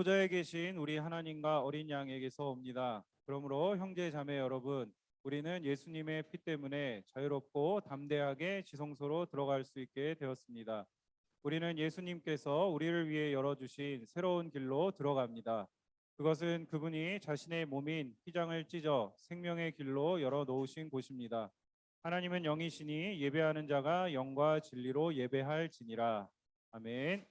보좌에 계신 우리 하나님과 어린 양에게서 옵니다. 그러므로 형제 자매 여러분, 우리는 예수님의 피 때문에 자유롭고 담대하게 지성소로 들어갈 수 있게 되었습니다. 우리는 예수님께서 우리를 위해 열어주신 새로운 길로 들어갑니다. 그것은 그분이 자신의 몸인 휘장을 찢어 생명의 길로 열어놓으신 곳입니다. 하나님은 영이시니 예배하는 자가 영과 진리로 예배할지니라. 아멘.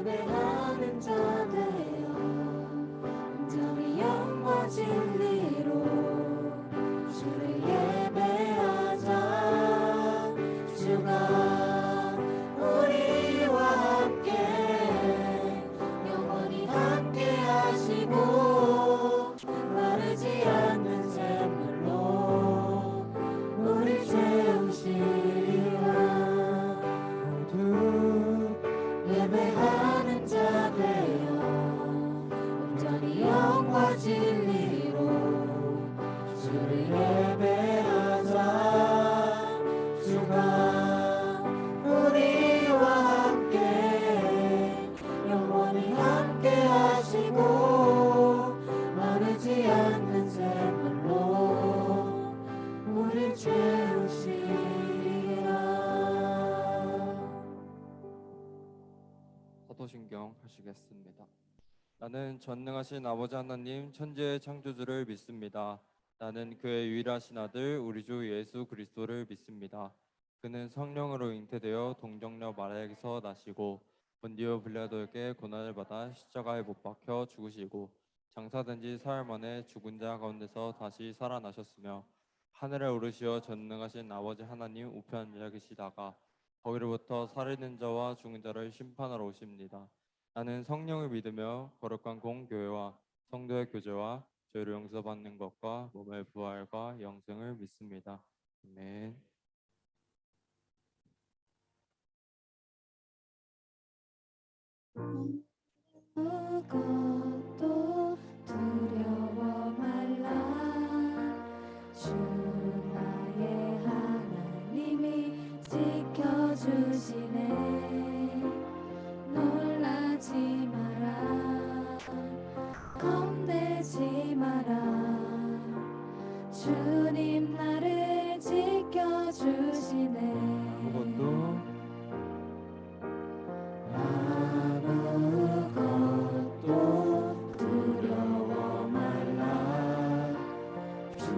예배하는 자 되어 온전히 영과 진리로 주를 예배하자. 주가 우리와 함께 영원히 함께 하시고 마르지 않는 샘물로 우리 채우시리라. 모두 예배하는 자 되어 온전히 영과 진리로 주를 예배하자. 주가 우리와 함께 영원히 함께 하시고 마르지 않는 샘물로 우리 채우시리라. 사도신경 하시겠습니다. 나는 전능하신 아버지 하나님 천지의 창조주를 믿습니다. 나는 그의 유일하신 아들 우리 주 예수 그리스도를 믿습니다. 그는 성령으로 잉태되어 동정녀 마리아에게서 나시고 본디오 빌라도에게 고난을 받아 십자가에 못 박혀 죽으시고 장사된 지 사흘 만에 죽은 자 가운데서 다시 살아나셨으며 하늘에 오르시어 전능하신 아버지 하나님 우편 앉아 계시다가 거기로부터 살아있는 자와 죽은 자를 심판하러 오십니다. 나는 성령을 믿으며 거룩한 공교회와 성도의 교제와 죄를 용서받는 것과 몸의 부활과 영생을 믿습니다. 아멘. 아무것도 두려워 말라. 주 나의 하나님이 지켜주시네. 놀라지 마라. 겁내지 마라. 주님 나를 지켜주시네. 아무것도 아무것도 두려워 말라. 주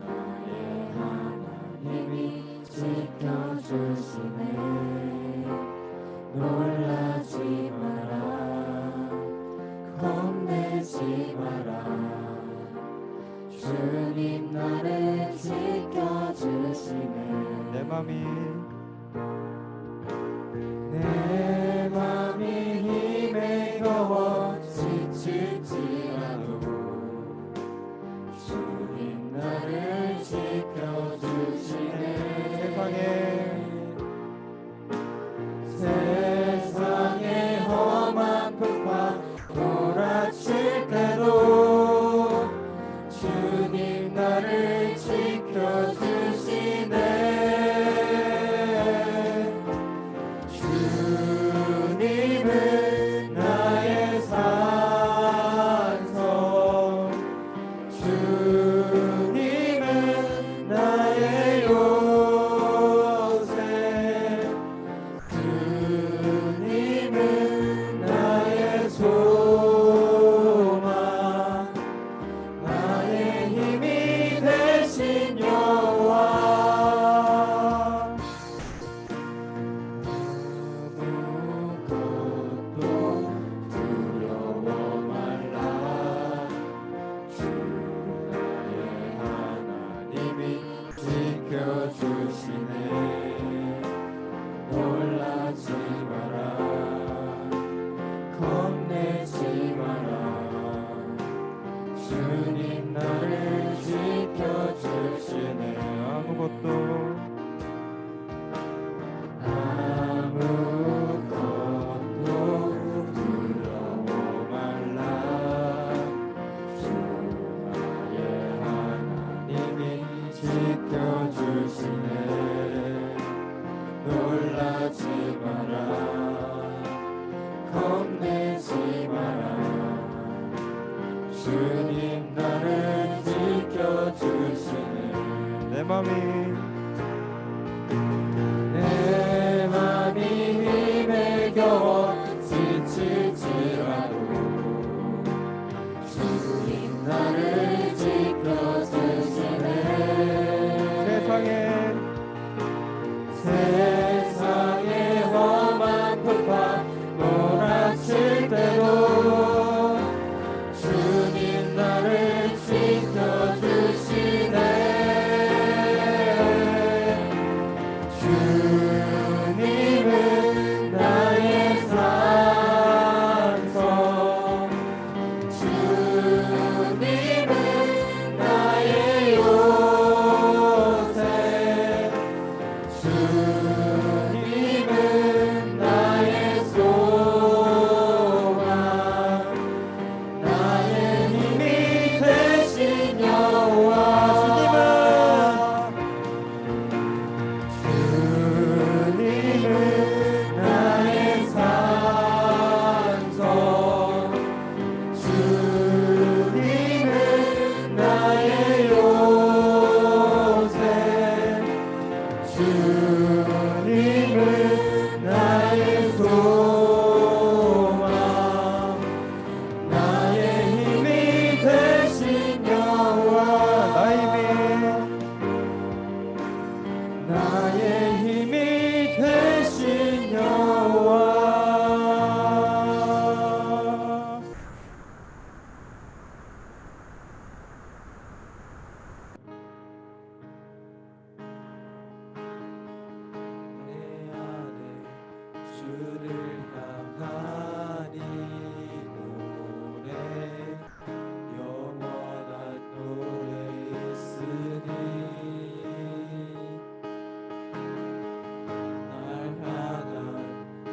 나의 하나님이 지켜주시네. 놀라지 마라. 겁내지 마라. 주님 나를 지켜주시네. 내 맘이 내 맘이 힘에 겨워 지칠지라도 주님 나를 지켜주시네. 세상에 험한 풍파 몰아칠 때도 주님 나를 지켜주시네. 주님은 나의 산성, 주님은 나의 요새, 주님은 나의 소망, 나의 힘이 되신 여호와. 아무것도 두려워 말라. 주 나의 하나님이 지켜주시네. 놀라지 마라. 겁내지 마라. 주님 나를 지켜주시네. 아무것도 아무것도 놀라지 마라 겁내지 마라 주님 나를 지켜주시네 내 맘이 힘에 겨워 지칠지라도 주님 나를 지켜주시네 세상의 험한 풍파 몰아칠 때도 주님 나를 지켜주시네 주님은 나의 산성 주님은 나의 요새 주님은 나의 소망 나의 힘이 되신 여호와 주님은 나의 산성 주님은 나의 요새 주님은 나의 소망 나의 힘이 되신 여호와 나의 힘이 되신 여호와 내 안에 주를 향하니 노래 영원한 노래 있으니 날 향한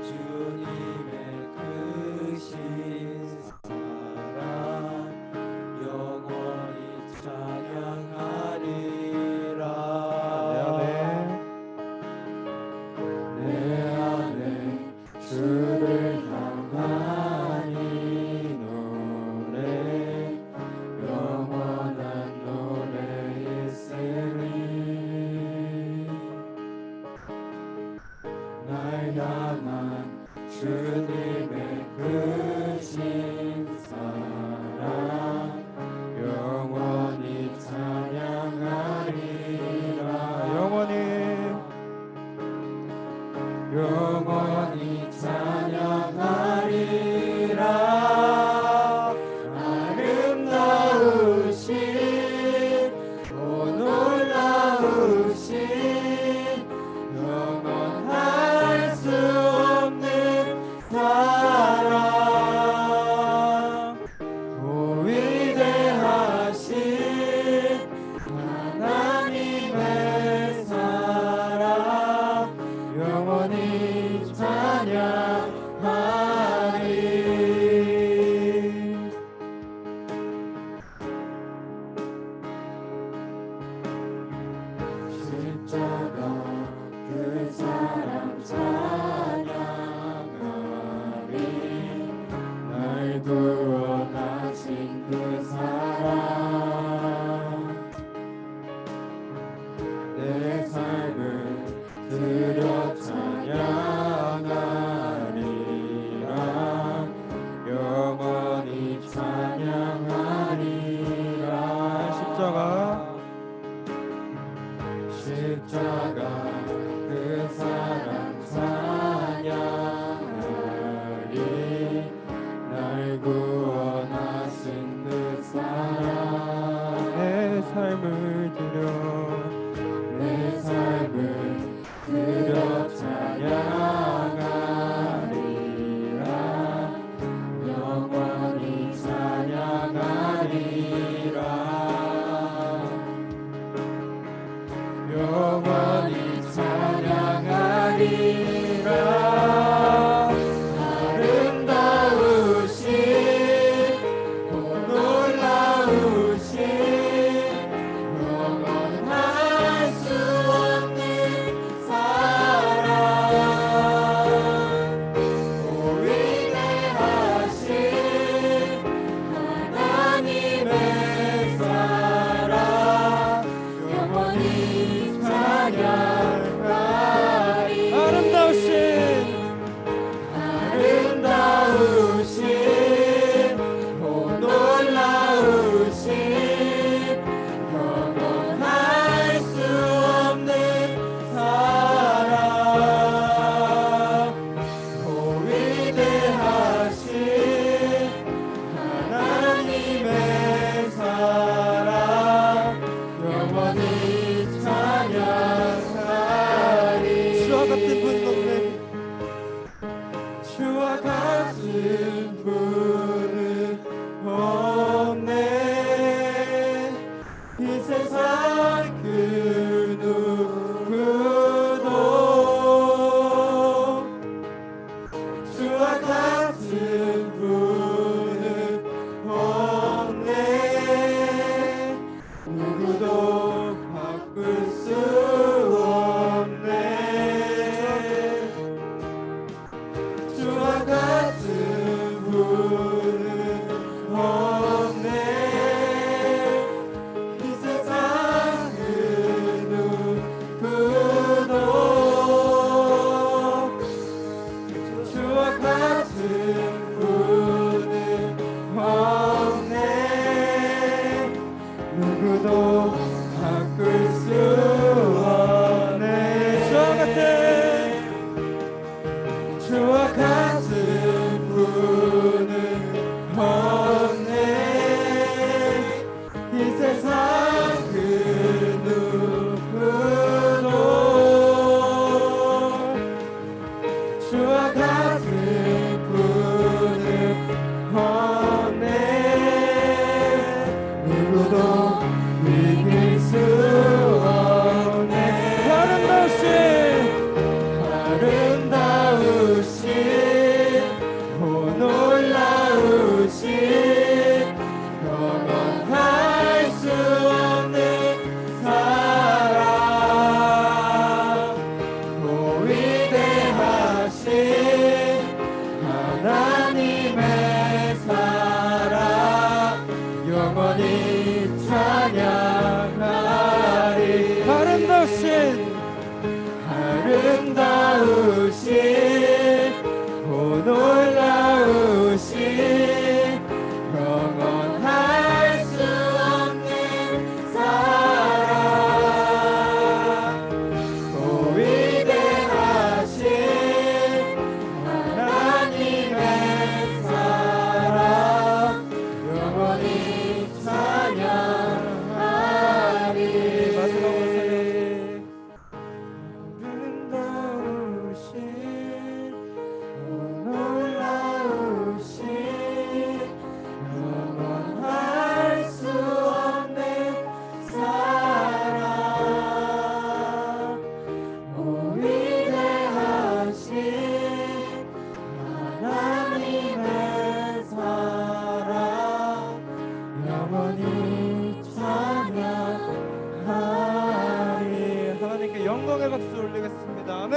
주님의 크신 사랑 영원히 찬양하리라 내 안에 주를 향하니 노래 영원한 노래 있으니 날 향한 주님의 크신 사랑 영원히 찬양하리라 영원히 찬양하리라 아름다우신 오 놀라우신 영원할 수 없는 사랑 오 위대하신 하나님의 사랑 영원히 찬양하리 십자가 그 사랑 찬양하리 날 구원하신 그 사랑 내 삶을 드려 찬양하리라 영원히 찬양하리라 십자가 그 사랑 찬양하리 날 구원하신 그 사랑 내 삶을 드려 찬양하리라 영원히 찬양하리라 영원히 같은 분은 없네. 주와 같은 분은 없네. 이 세상 그 누구도 주와 같은 분은 없네. 누구도 바꿀 수 없네. 주와 같은 분은 없네. 이 세상 그 누구도 주와 같은 분은 없네. 누구도 바꿀 수 없네. 주와 같은 분은 없네. 이 세상 그 누구도 주와 같은 분은 없네. 누구도 이길 수 없네. 아름다우신 오 놀라우신 영원할 수 없는 사랑 오 위대하신 하나님의 사랑 영원히 찬양하리. 아름다우신 오 놀라우신 영원할 수 없는 사랑 오 위대하신 하나님의 사랑 영원히 찬양하리. 아름다우신 오 놀라우신 영원할 수 없는 사랑 오 위대하신 하나님의 사랑 영원히 찬양하리. 하나님께 영광의 박수 올리겠습니다. 아멘.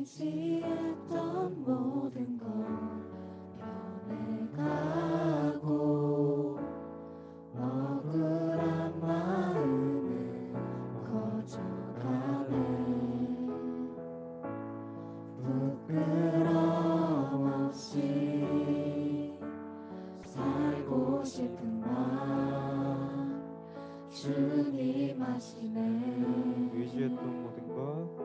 의지했던 모든 건 변해가고 억울한 마음은 커져가네. 부끄럼 없이 살고 싶은 맘 주님 아시네. 의지했던 모든 것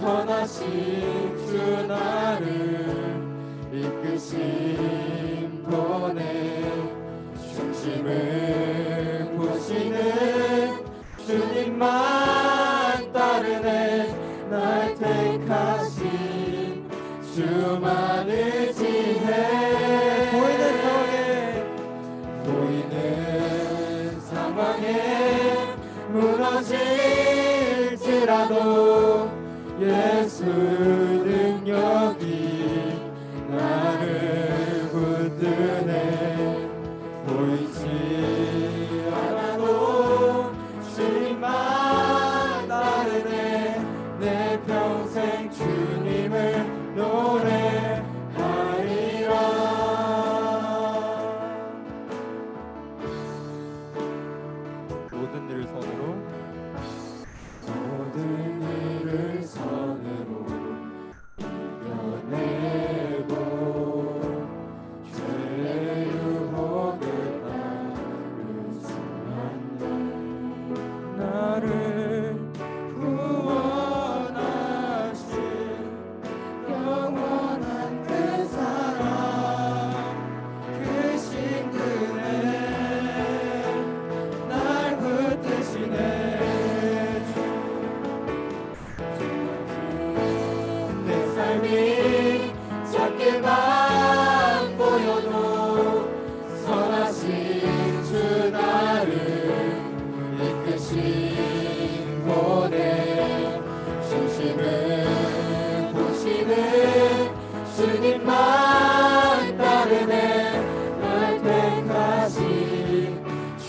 선하신 주 나를 이끄심 보내 중심을 보시는 주님만 따르네 날 택하신 주만 의지해 보이는 상황에 무너질지라도 예수 능력이 나를 붙드네 보이지 않아도 주님만 따르네 내 평생 주님을 노래하리라 모든 일을 선으로 모든 일을 선으로 이겨내고 죄의 유혹을 따르지 않네 나를 구원하신 영원한 그 사랑 그 신들의 날 붙드시네 내 삶이 작게만 보여도 선하신 주 나를 이끄신 보내 중심을 보시는 주님만 따르네 날 택하신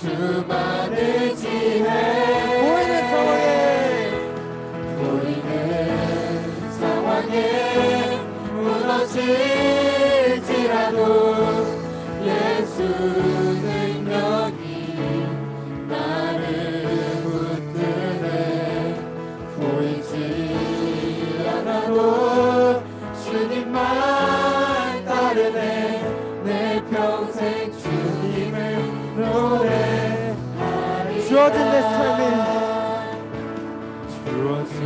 주만 의지해 보이는 상황에 무너질지라도 예수 능력이 나를 붙드네 보이지 않아도 주님만 따르네 내 평생 주님을 노래하리 주어진 내 삶이 주어진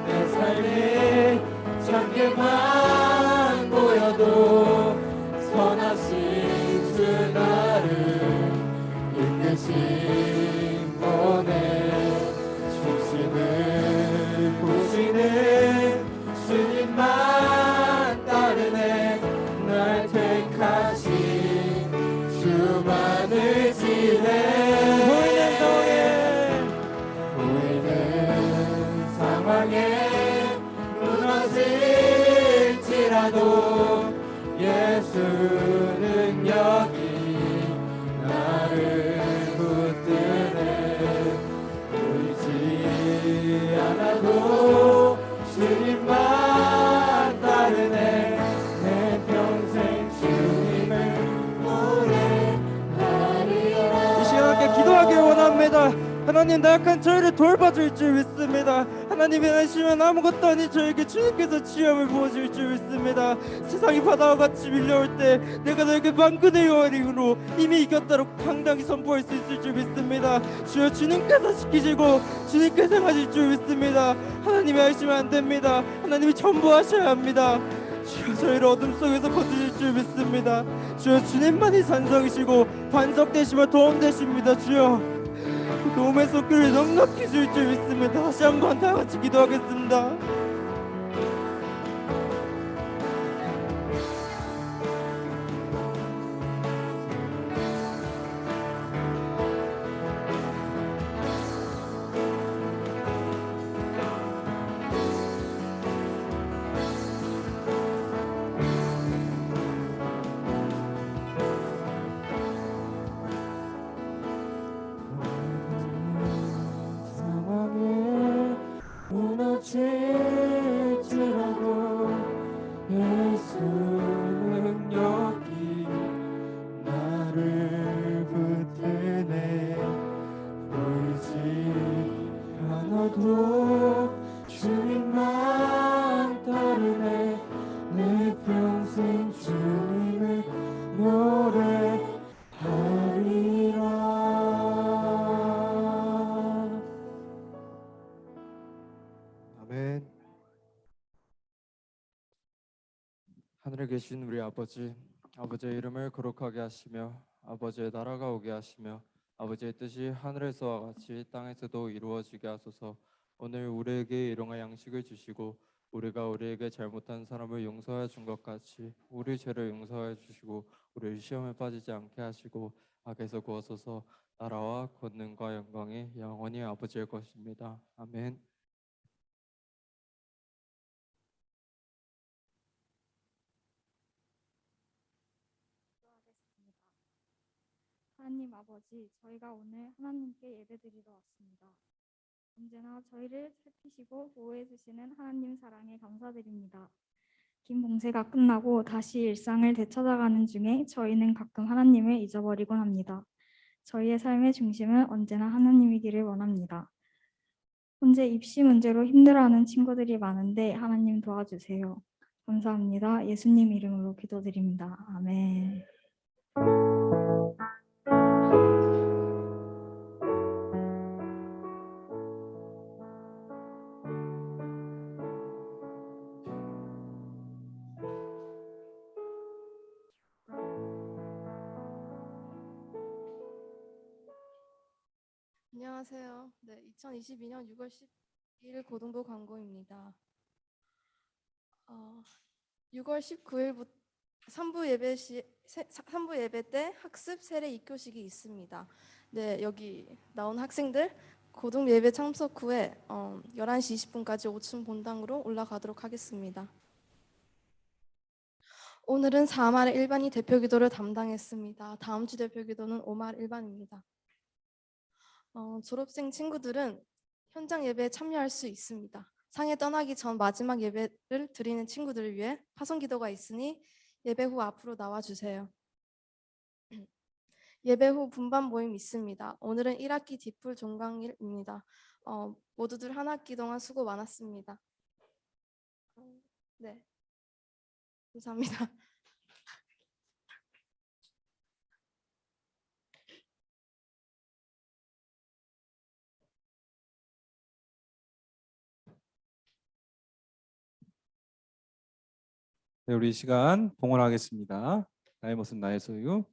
내 삶이 작게만 보여도 선하신 주 나를 이끄신 보내 중심을 보시는 주님만 따르네 날 택하신 주만 의지해 보이는 상황에 무너질지라도 예수 능력이 나를 붙드네 보이지 않아도 주님만 따르네 내 평생 주님을 노래하리라 이 시간 함께 기도하길 원합니다. 하나님 나약한 저희를 돌봐줄 줄 믿습니다. 하나님이 하시면 아무것도 아닌 저에게 주님께서 치유함을 부어줄 줄 믿습니다. 세상이 바다와 같이 밀려올 때 내가 너에게 만군의 요한으로 이미 이겼다고 당당히 선포할 수 있을 줄 믿습니다. 주여 주님께서 지키시고 주님께서 행하실 줄 믿습니다. 하나님이 하시면 안 됩니다. 하나님이 전부 하셔야 합니다. 주여 저희를 어둠 속에서 거두실 줄 믿습니다. 주여 주님만이 산성이시고 반석 되시며 도움 되십니다. 주여 도움의 손길을 넉넉히 줄 줄 믿습니다. 다시 한번 다 같이 기도하겠습니다. 무너질지라도 예수 능력이 나를 붙드네 보이지 않아도 주님만 따르네 내 평생 주님을 노래하리라. 아멘. 하늘에 계신 우리 아버지, 아버지의 이름을 거룩하게 하시며 아버지의 나라가 오게 하시며 아버지의 뜻이 하늘에서와 같이 땅에서도 이루어지게 하소서. 오늘 우리에게 일용할 양식을 주시고 우리가 우리에게 잘못한 사람을 용서해 준 것 같이 우리 죄를 용서해 주시고 우리를 시험에 빠지지 않게 하시고 악에서 구하소서. 나라와 권능과 영광이 영원히 아버지의 것입니다. 아멘. 기도하겠습니다. 하나님 아버지, 저희가 오늘 하나님께 예배드리러 왔습니다. 언제나 저희를 살피시고 보호해 주시는 하나님 사랑에 감사드립니다. 긴 봉쇄가 끝나고 다시 일상을 되찾아가는 중에 저희는 가끔 하나님을 잊어버리곤 합니다. 저희의 삶의 중심은 언제나 하나님이기를 원합니다. 현재 입시 문제로 힘들어하는 친구들이 많은데 하나님 도와주세요. 감사합니다. 예수님 이름으로 기도드립니다. 아멘. 안녕하세요. 네, 2022년 6월 12일 고등부 광고입니다. 6월 19일부터 3부 예배 때 학습 세례 입교식이 있습니다. 네, 여기 나온 학생들 고등 예배 참석 후에 11시 20분까지 5층 본당으로 올라가도록 하겠습니다. 오늘은 4말 일반이 대표 기도를 담당했습니다. 다음 주 대표 기도는 5말 일반입니다. 졸업생 친구들은 현장 예배에 참여할 수 있습니다. 상해 떠나기 전 마지막 예배를 드리는 친구들을 위해 파송 기도가 있으니 예배 후 앞으로 나와주세요. 예배 후 분반 모임 있습니다. 오늘은 1학기 뒷풀 종강일입니다. 모두들 한 학기 동안 수고 많았습니다. 네, 감사합니다. 네, 우리 이 시간 봉헌하겠습니다. 나의 모습 나의 소유.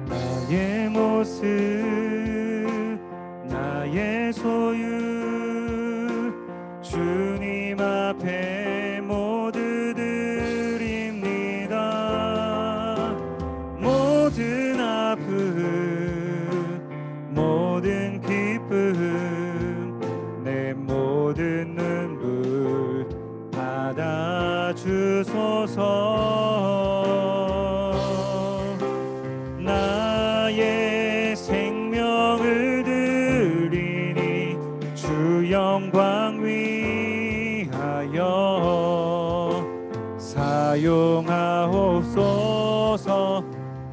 나의 모습 나의 소유 주님 앞에 모두 드립니다. 모든 아픔 모든 기쁨 내 모든 눈물 받아주소서. 나의 생명을 드리니 주 영광 위하여 사용하옵소서.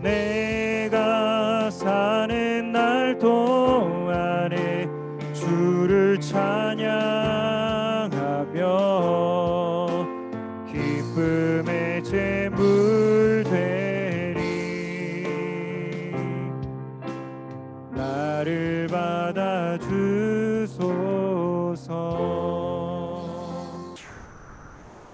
내가 사는 날 동안에 주를 찬양하며 기쁨의 제물 되리. 나를 받아주소서.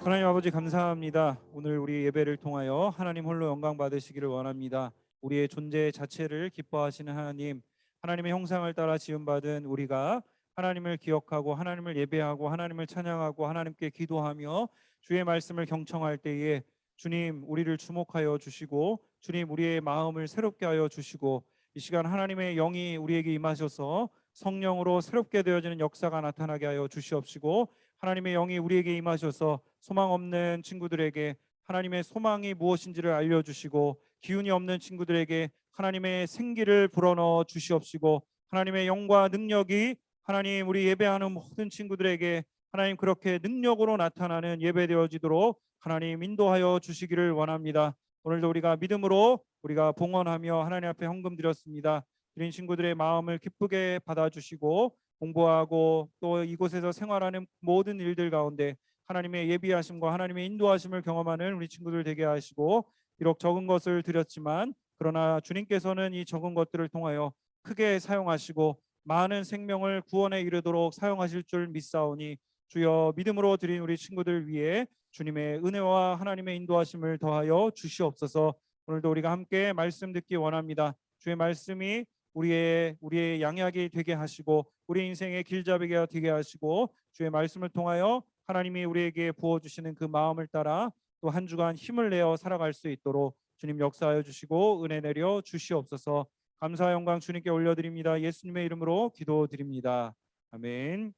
하나님 아버지 감사합니다. 오늘 우리 예배를 통하여 하나님 홀로 영광 받으시기를 원합니다. 우리의 존재 자체를 기뻐하시는 하나님, 하나님의 형상을 따라 지음받은 우리가 하나님을 기억하고 하나님을 예배하고 하나님을 찬양하고 하나님께 기도하며 주의 말씀을 경청할 때에 주님 우리를 주목하여 주시고 주님 우리의 마음을 새롭게 하여 주시고 이 시간 하나님의 영이 우리에게 임하셔서 성령으로 새롭게 되어지는 역사가 나타나게 하여 주시옵시고 하나님의 영이 우리에게 임하셔서 소망 없는 친구들에게 하나님의 소망이 무엇인지를 알려주시고 기운이 없는 친구들에게 하나님의 생기를 불어넣어 주시옵시고 하나님의 영과 능력이 하나님 우리 예배하는 모든 친구들에게 하나님 그렇게 능력으로 나타나는 예배 되어지도록 하나님 인도하여 주시기를 원합니다. 오늘도 우리가 믿음으로 우리가 봉헌하며 하나님 앞에 헌금 드렸습니다. 드린 친구들의 마음을 기쁘게 받아주시고 공부하고 또 이곳에서 생활하는 모든 일들 가운데 하나님의 예비하심과 하나님의 인도하심을 경험하는 우리 친구들 되게 하시고, 비록 적은 것을 드렸지만 그러나 주님께서는 이 적은 것들을 통하여 크게 사용하시고 많은 생명을 구원에 이르도록 사용하실 줄 믿사오니, 주여 믿음으로 드린 우리 친구들 위해 주님의 은혜와 하나님의 인도하심을 더하여 주시옵소서. 오늘도 우리가 함께 말씀 듣기 원합니다. 주의 말씀이 우리의 양약이 되게 하시고 우리 인생의 길잡이가 되게 하시고, 주의 말씀을 통하여 하나님이 우리에게 부어주시는 그 마음을 따라 또 한 주간 힘을 내어 살아갈 수 있도록 주님 역사하여 주시고 은혜 내려 주시옵소서. 감사 영광 주님께 올려드립니다. 예수님의 이름으로 기도드립니다. 아멘.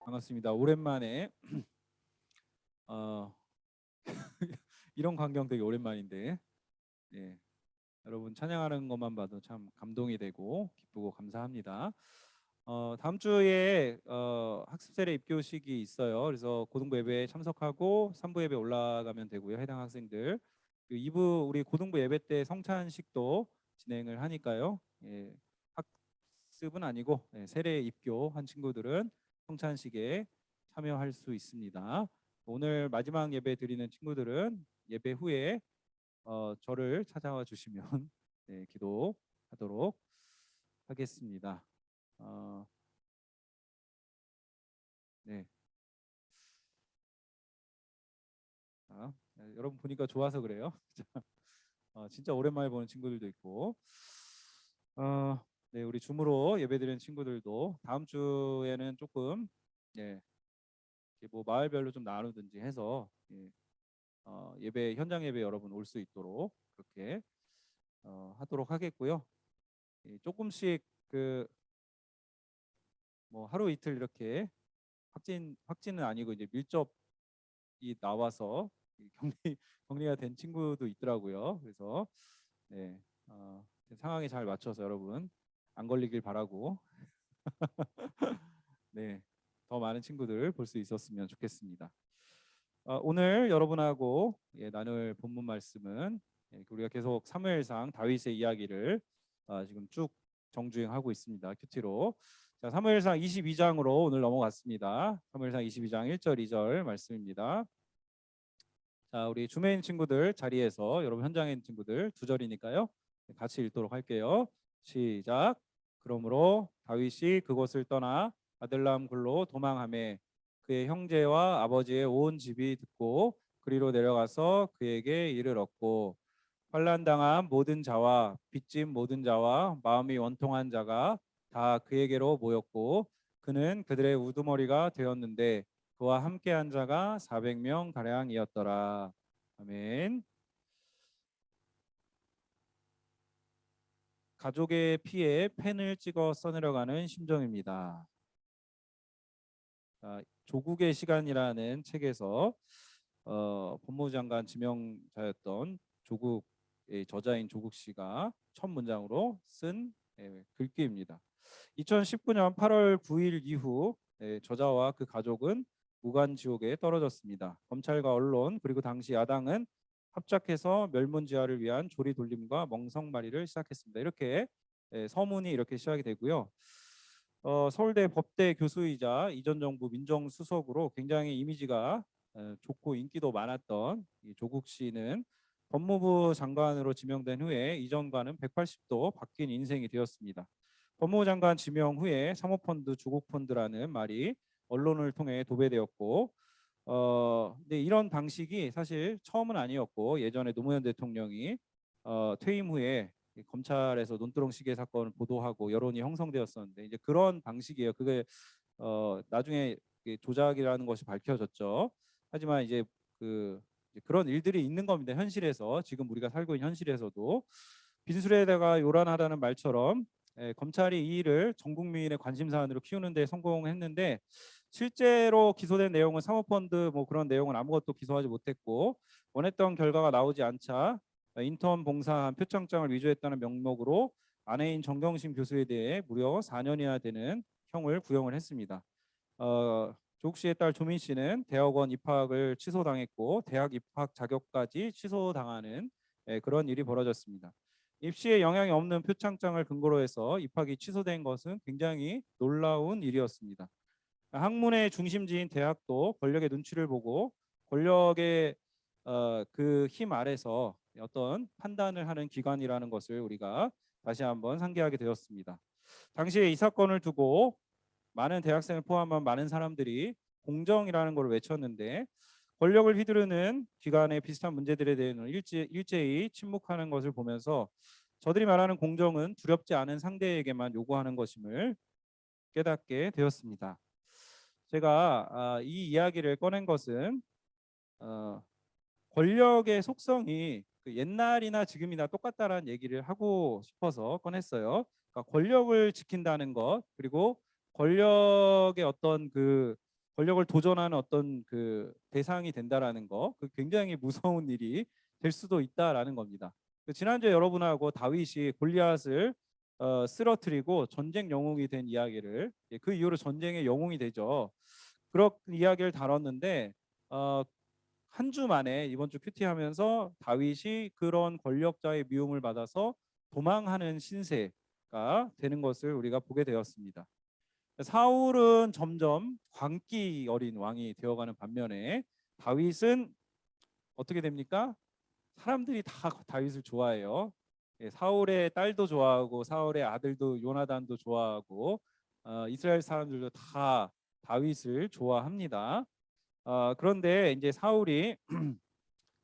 반갑습니다. 오랜만에 이런 광경 되게 오랜만인데, 네, 여러분 찬양하는 것만 봐도 참 감동이 되고 기쁘고 감사합니다. 다음 주에 학습 세례 입교식이 있어요. 그래서 고등부 예배에 참석하고 3부 예배 올라가면 되고요. 해당 학생들. 2부 우리 고등부 예배 때 성찬식도 진행을 하니까요. 예, 학습은 아니고 세례 입교한 친구들은 성찬식에 참여할 수 있습니다. 오늘 마지막 예배 드리는 친구들은 예배 후에 저를 찾아와 주시면 네, 기도하도록 하겠습니다. 네. 여러분 보니까 좋아서 그래요. 진짜 오랜만에 보는 친구들도 있고, 네, 우리 줌으로 예배드리는 친구들도 다음 주에는 조금 뭐 마을별로 좀 나누든지 해서 예배 현장 예배 여러분 올 수 있도록 그렇게 하도록 하겠고요. 조금씩 뭐 하루 이틀 이렇게 확진은 아니고 이제 밀접이 나와서 격리가 된 친구도 있더라고요. 그래서 네, 상황에 잘 맞춰서 여러분 안 걸리길 바라고 네, 더 많은 친구들 볼 수 있었으면 좋겠습니다. 오늘 여러분하고 나눌 본문 말씀은 우리가 계속 사무엘상 다윗의 이야기를 지금 쭉 정주행하고 있습니다. 큐티로. 자, 사무엘상 22장으로 오늘 넘어갔습니다. 사무엘상 22장 1절 2절 말씀입니다. 자, 우리 줌에 있는 친구들 자리에서, 여러분 현장에 있는 친구들 2절이니까요. 같이 읽도록 할게요. 시작. 그러므로 다윗이 그곳을 떠나 아들람 굴로 도망하매 그의 형제와 아버지의 온 집이 듣고 그리로 내려가서 그에게 이르렀고, 환난 당한 모든 자와 빚진 모든 자와 마음이 원통한 자가 다 그에게로 모였고 그는 그들의 우두머리가 되었는데 그와 함께한 자가 400명 가량이었더라. 아멘. 가족의 피에 펜을 찍어 써내려가는 심정입니다. 조국의 시간이라는 책에서 법무부 장관 지명자였던 조국의 저자인 조국 씨가 첫 문장으로 쓴 글귀입니다. 2019년 8월 9일 이후 저자와 그 가족은 무간지옥에 떨어졌습니다. 검찰과 언론 그리고 당시 야당은 합작해서 멸문지화를 위한 조리돌림과 멍석말이를 시작했습니다. 이렇게 서문이 이렇게 시작이 되고요. 서울대 법대 교수이자 이전 정부 민정수석으로 굉장히 이미지가 좋고 인기도 많았던 이 조국 씨는 법무부 장관으로 지명된 후에 이전과는 180도 바뀐 인생이 되었습니다. 법무부 장관 지명 후에 사모펀드, 조국펀드라는 말이 언론을 통해 도배되었고, 근데 이런 방식이 사실 처음은 아니었고, 예전에 노무현 대통령이 퇴임 후에 검찰에서 논두렁 시계 사건을 보도하고 여론이 형성되었었는데, 이제 그런 방식이에요. 그게 나중에 조작이라는 것이 밝혀졌죠. 하지만 이제 그런 일들이 있는 겁니다. 현실에서, 지금 우리가 살고 있는 현실에서도 빈술에다가 요란하다는 말처럼 검찰이 이 일을 전 국민의 관심 사안으로 키우는 데 성공했는데, 실제로 기소된 내용은 사모펀드 뭐 그런 내용은 아무것도 기소하지 못했고, 원했던 결과가 나오지 않자 인턴 봉사한 표창장을 위조했다는 명목으로 아내인 정경심 교수에 대해 무려 4년이나 되는 형을 구형을 했습니다. 조국 씨의 딸 조민 씨는 대학원 입학을 취소당했고 대학 입학 자격까지 취소당하는 그런 일이 벌어졌습니다. 입시에 영향이 없는 표창장을 근거로 해서 입학이 취소된 것은 굉장히 놀라운 일이었습니다. 학문의 중심지인 대학도 권력의 눈치를 보고 권력의 그 힘 아래서 어떤 판단을 하는 기관이라는 것을 우리가 다시 한번 상기하게 되었습니다. 당시에 이 사건을 두고 많은 대학생을 포함한 많은 사람들이 공정이라는 걸 외쳤는데 권력을 휘두르는 기관의 비슷한 문제들에 대해서는 일제히 침묵하는 것을 보면서 저들이 말하는 공정은 두렵지 않은 상대에게만 요구하는 것임을 깨닫게 되었습니다. 제가 이 이야기를 꺼낸 것은 권력의 속성이 그 옛날이나 지금이나 똑같다라는 얘기를 하고 싶어서 꺼냈어요. 그러니까 권력을 지킨다는 것, 그리고 권력의 어떤 그 권력을 도전하는 어떤 그 대상이 된다라는 거, 그 굉장히 무서운 일이 될 수도 있다라는 겁니다. 지난주에 여러분하고 다윗이 골리앗을 쓰러뜨리고 전쟁 영웅이 된 이야기를, 그 이후로 전쟁의 영웅이 되죠. 그런 이야기를 다뤘는데 한 주 만에 이번 주 큐티하면서 다윗이 그런 권력자의 미움을 받아서 도망하는 신세가 되는 것을 우리가 보게 되었습니다. 사울은 점점 광기 어린 왕이 되어가는 반면에 다윗은 어떻게 됩니까? 사람들이 다 다윗을 좋아해요. 사울의 딸도 좋아하고 사울의 아들도 요나단도 좋아하고 이스라엘 사람들도 다 다윗을 좋아합니다. 그런데 이제 사울이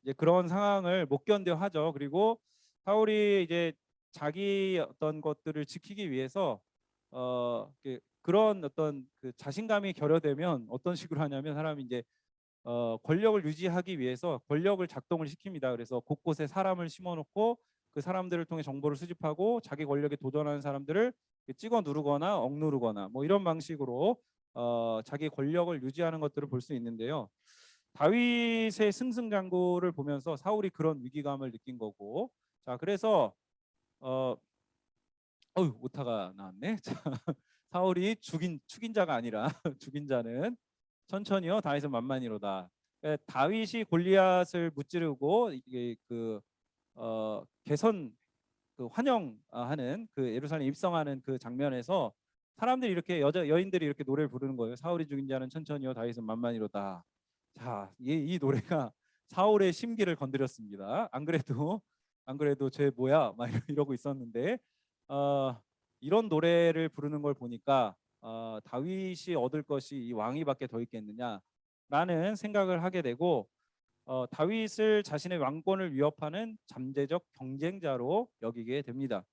이제 그런 상황을 못 견뎌 하죠. 그리고 사울이 이제 자기 어떤 것들을 지키기 위해서 그런 어떤 그 자신감이 결여되면 어떤 식으로 하냐면 사람이 이제 권력을 유지하기 위해서 권력을 작동을 시킵니다. 그래서 곳곳에 사람을 심어놓고 그 사람들을 통해 정보를 수집하고 자기 권력에 도전하는 사람들을 찍어 누르거나 억누르거나 뭐 이런 방식으로 자기 권력을 유지하는 것들을 볼 수 있는데요. 다윗의 승승장구를 보면서 사울이 그런 위기감을 느낀 거고, 자 그래서 오타가 나왔네. 자, 사울이 죽인 자가 아니라 죽인 자는 천천히요 다윗은 만만히로다. 다윗이 골리앗을 무찌르고 이게 개선 환영하는 그 예루살렘 입성하는 그 장면에서 사람들이 이렇게 여인들이 이렇게 노래를 부르는 거예요. 사울이 죽인 자는 천천히요 다윗은 만만히로다. 자, 이 노래가 사울의 심기를 건드렸습니다. 안 그래도 쟤 뭐야 막 이러고 있었는데 이런 노래를 부르는 걸 보니까 다윗이 얻을 것이 이 왕위밖에 더 있겠느냐라는 생각을 하게 되고 다윗을 자신의 왕권을 위협하는 잠재적 경쟁자로 여기게 됩니다.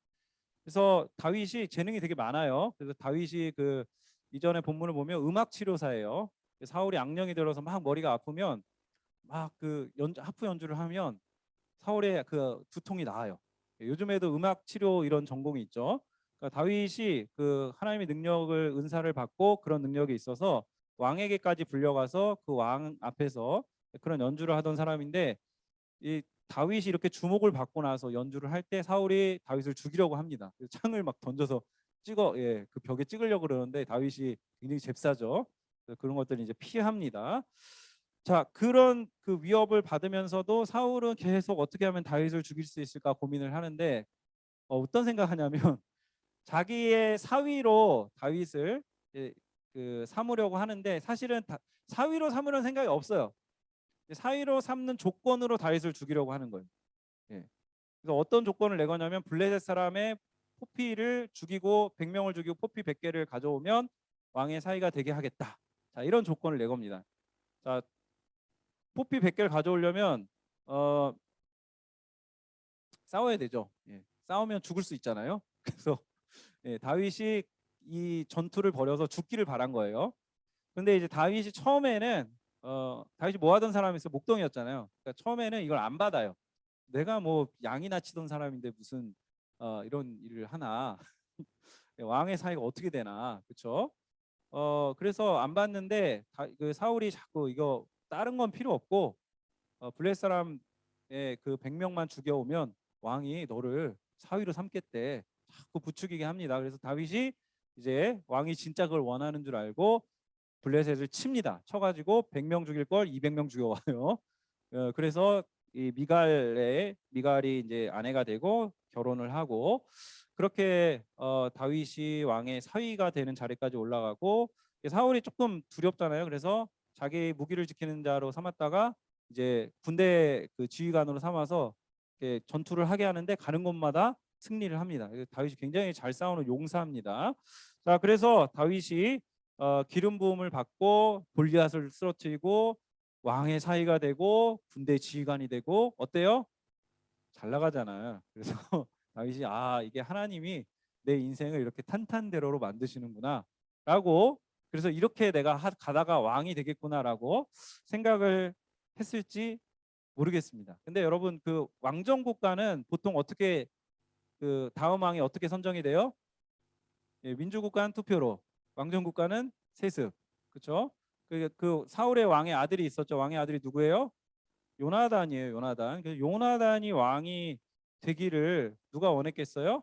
그래서 다윗이 재능이 되게 많아요. 그래서 다윗이 그 이전에 본문을 보면 음악 치료사예요. 사울이 악령이 들어서 막 머리가 아프면 막 그 하프 연주를 하면 사울의 그 두통이 나아요. 요즘에도 음악 치료 이런 전공이 있죠. 그러니까 다윗이 그 하나님의 능력을 은사를 받고 그런 능력이 있어서 왕에게까지 불려가서 그 왕 앞에서 그런 연주를 하던 사람인데 이 다윗이 이렇게 주목을 받고 나서 연주를 할 때 사울이 다윗을 죽이려고 합니다. 창을 막 던져서 그 벽에 찍으려고 그러는데 다윗이 굉장히 잽싸죠. 그런 것들을 이제 피합니다. 자, 그런 그 위협을 받으면서도 사울은 계속 어떻게 하면 다윗을 죽일 수 있을까 고민을 하는데 어떤 생각하냐면 자기의 사위로 다윗을 삼으려고 하는데 사실은 사위로 삼으려는 생각이 없어요. 사위로 삼는 조건으로 다윗을 죽이려고 하는 거예요. 그래서 어떤 조건을 내거냐면 블레셋 사람의 포피를 죽이고 100명을 죽이고 포피 100개를 가져오면 왕의 사위가 되게 하겠다. 자, 이런 조건을 내겁니다. 자, 포피 100개를 가져오려면 싸워야 되죠. 싸우면 죽을 수 있잖아요. 그래서 다윗이 이 전투를 벌여서 죽기를 바란 거예요. 근데 이제 다윗이 처음에는 다윗이 뭐 하던 사람이서 목동이었잖아요. 그러니까 처음에는 이걸 안 받아요. 내가 뭐 양이나 치던 사람인데 무슨 이런 일을 하나. 왕의 사이가 어떻게 되나, 그렇죠? 그래서 안 받는데 그 사울이 자꾸 이거 다른 건 필요 없고 블레셋 사람의 그 100명만 죽여오면 왕이 너를 사위로 삼겠대. 자꾸 부추기게 합니다. 그래서 다윗이 이제 왕이 진짜 그걸 원하는 줄 알고 블레셋을 칩니다. 쳐가지고 100명 죽일 걸 200명 죽여와요. 그래서 이 미갈이 이제 아내가 되고 결혼을 하고 그렇게 다윗이 왕의 사위가 되는 자리까지 올라가고 사울이 조금 두렵잖아요. 그래서 자기 무기를 지키는 자로 삼았다가 이제 군대 그 지휘관으로 삼아서 이렇게 전투를 하게 하는데 가는 곳마다 승리를 합니다. 다윗이 굉장히 잘 싸우는 용사입니다. 자, 그래서 다윗이 기름 부음을 받고 골리앗을 쓰러뜨리고 왕의 사위가 되고 군대 지휘관이 되고 어때요? 잘 나가잖아요. 그래서 다윗이 이게 하나님이 내 인생을 이렇게 탄탄대로로 만드시는구나라고 그래서 이렇게 내가 가다가 왕이 되겠구나라고 생각을 했을지 모르겠습니다. 근데 여러분 그 왕정 국가는 보통 어떻게 그 다음 왕이 어떻게 선정이 돼요? 예, 민주국가는 투표로, 왕정국가는 세습, 그렇죠? 그 사울의 왕의 아들이 있었죠. 왕의 아들이 누구예요? 요나단이에요. 요나단. 그래서 요나단이 왕이 되기를 누가 원했겠어요?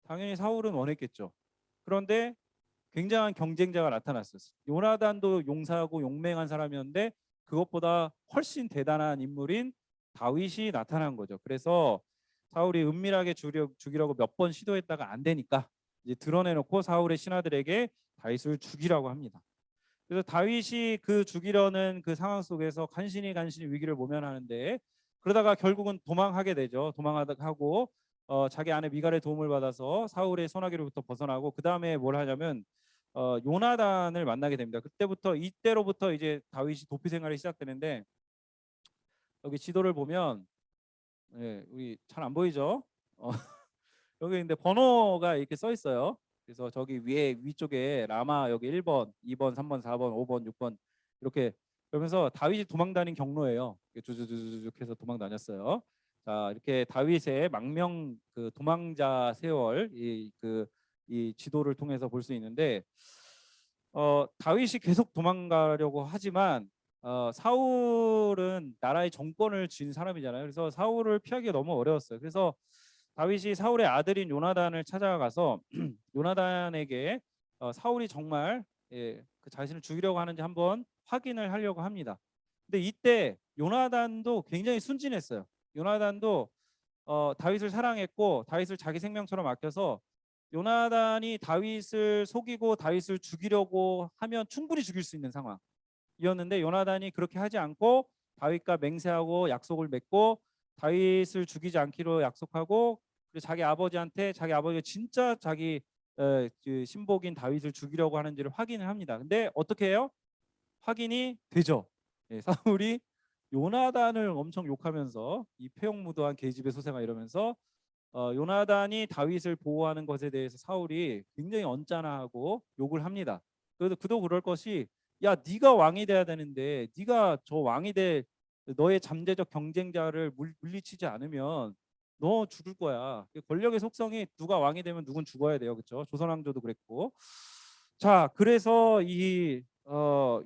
당연히 사울은 원했겠죠. 그런데 굉장한 경쟁자가 나타났어요. 요나단도 용사하고 용맹한 사람이었는데 그것보다 훨씬 대단한 인물인 다윗이 나타난 거죠. 그래서 사울이 은밀하게 죽이려고 몇 번 시도했다가 안 되니까 이제 드러내놓고 사울의 신하들에게 다윗을 죽이라고 합니다. 그래서 다윗이 그 죽이려는 그 상황 속에서 간신히 위기를 모면하는데 그러다가 결국은 도망하게 되죠. 도망하고 자기 아내 미갈의 도움을 받아서 사울의 손아귀로부터 벗어나고 그 다음에 뭘 하냐면 요나단을 만나게 됩니다. 이때로부터 이제 다윗이 도피 생활이 시작되는데 여기 지도를 보면 우리 잘 안 보이죠? 여기 근데 번호가 이렇게 써 있어요. 그래서 저기 위쪽에 라마 여기 1번, 2번, 3번, 4번, 5번, 6번 이렇게 그러면서 다윗이 도망 다닌 경로예요. 쭉쭉쭉 해서 도망 다녔어요. 자, 이렇게 다윗의 망명 그 도망자 세월 이 지도를 통해서 볼 수 있는데 다윗이 계속 도망가려고 하지만 사울은 나라의 정권을 쥔 사람이잖아요. 그래서 사울을 피하기가 너무 어려웠어요. 그래서 다윗이 사울의 아들인 요나단을 찾아가서 요나단에게 사울이 정말 그 자신을 죽이려고 하는지 한번 확인을 하려고 합니다. 근데 이때 요나단도 굉장히 순진했어요. 요나단도 다윗을 사랑했고 다윗을 자기 생명처럼 아껴서 요나단이 다윗을 속이고 다윗을 죽이려고 하면 충분히 죽일 수 있는 상황이었는데 요나단이 그렇게 하지 않고 다윗과 맹세하고 약속을 맺고 다윗을 죽이지 않기로 약속하고 그리고 자기 아버지가 진짜 자기 그 신복인 다윗을 죽이려고 하는지를 확인을 합니다. 근데 어떻게 해요? 확인이 되죠. 사울이 요나단을 엄청 욕하면서 이 폐역무도한 계집애 소생아 이러면서 요나단이 다윗을 보호하는 것에 대해서 사울이 굉장히 언짢아하고 욕을 합니다. 그래도 그도 그럴 것이 야 네가 왕이 돼야 되는데 네가 저 왕이 될 너의 잠재적 경쟁자를 물리치지 않으면 너 죽을 거야. 권력의 속성이 누가 왕이 되면 누군 죽어야 돼요. 그렇죠? 조선 왕조도 그랬고. 자, 그래서 이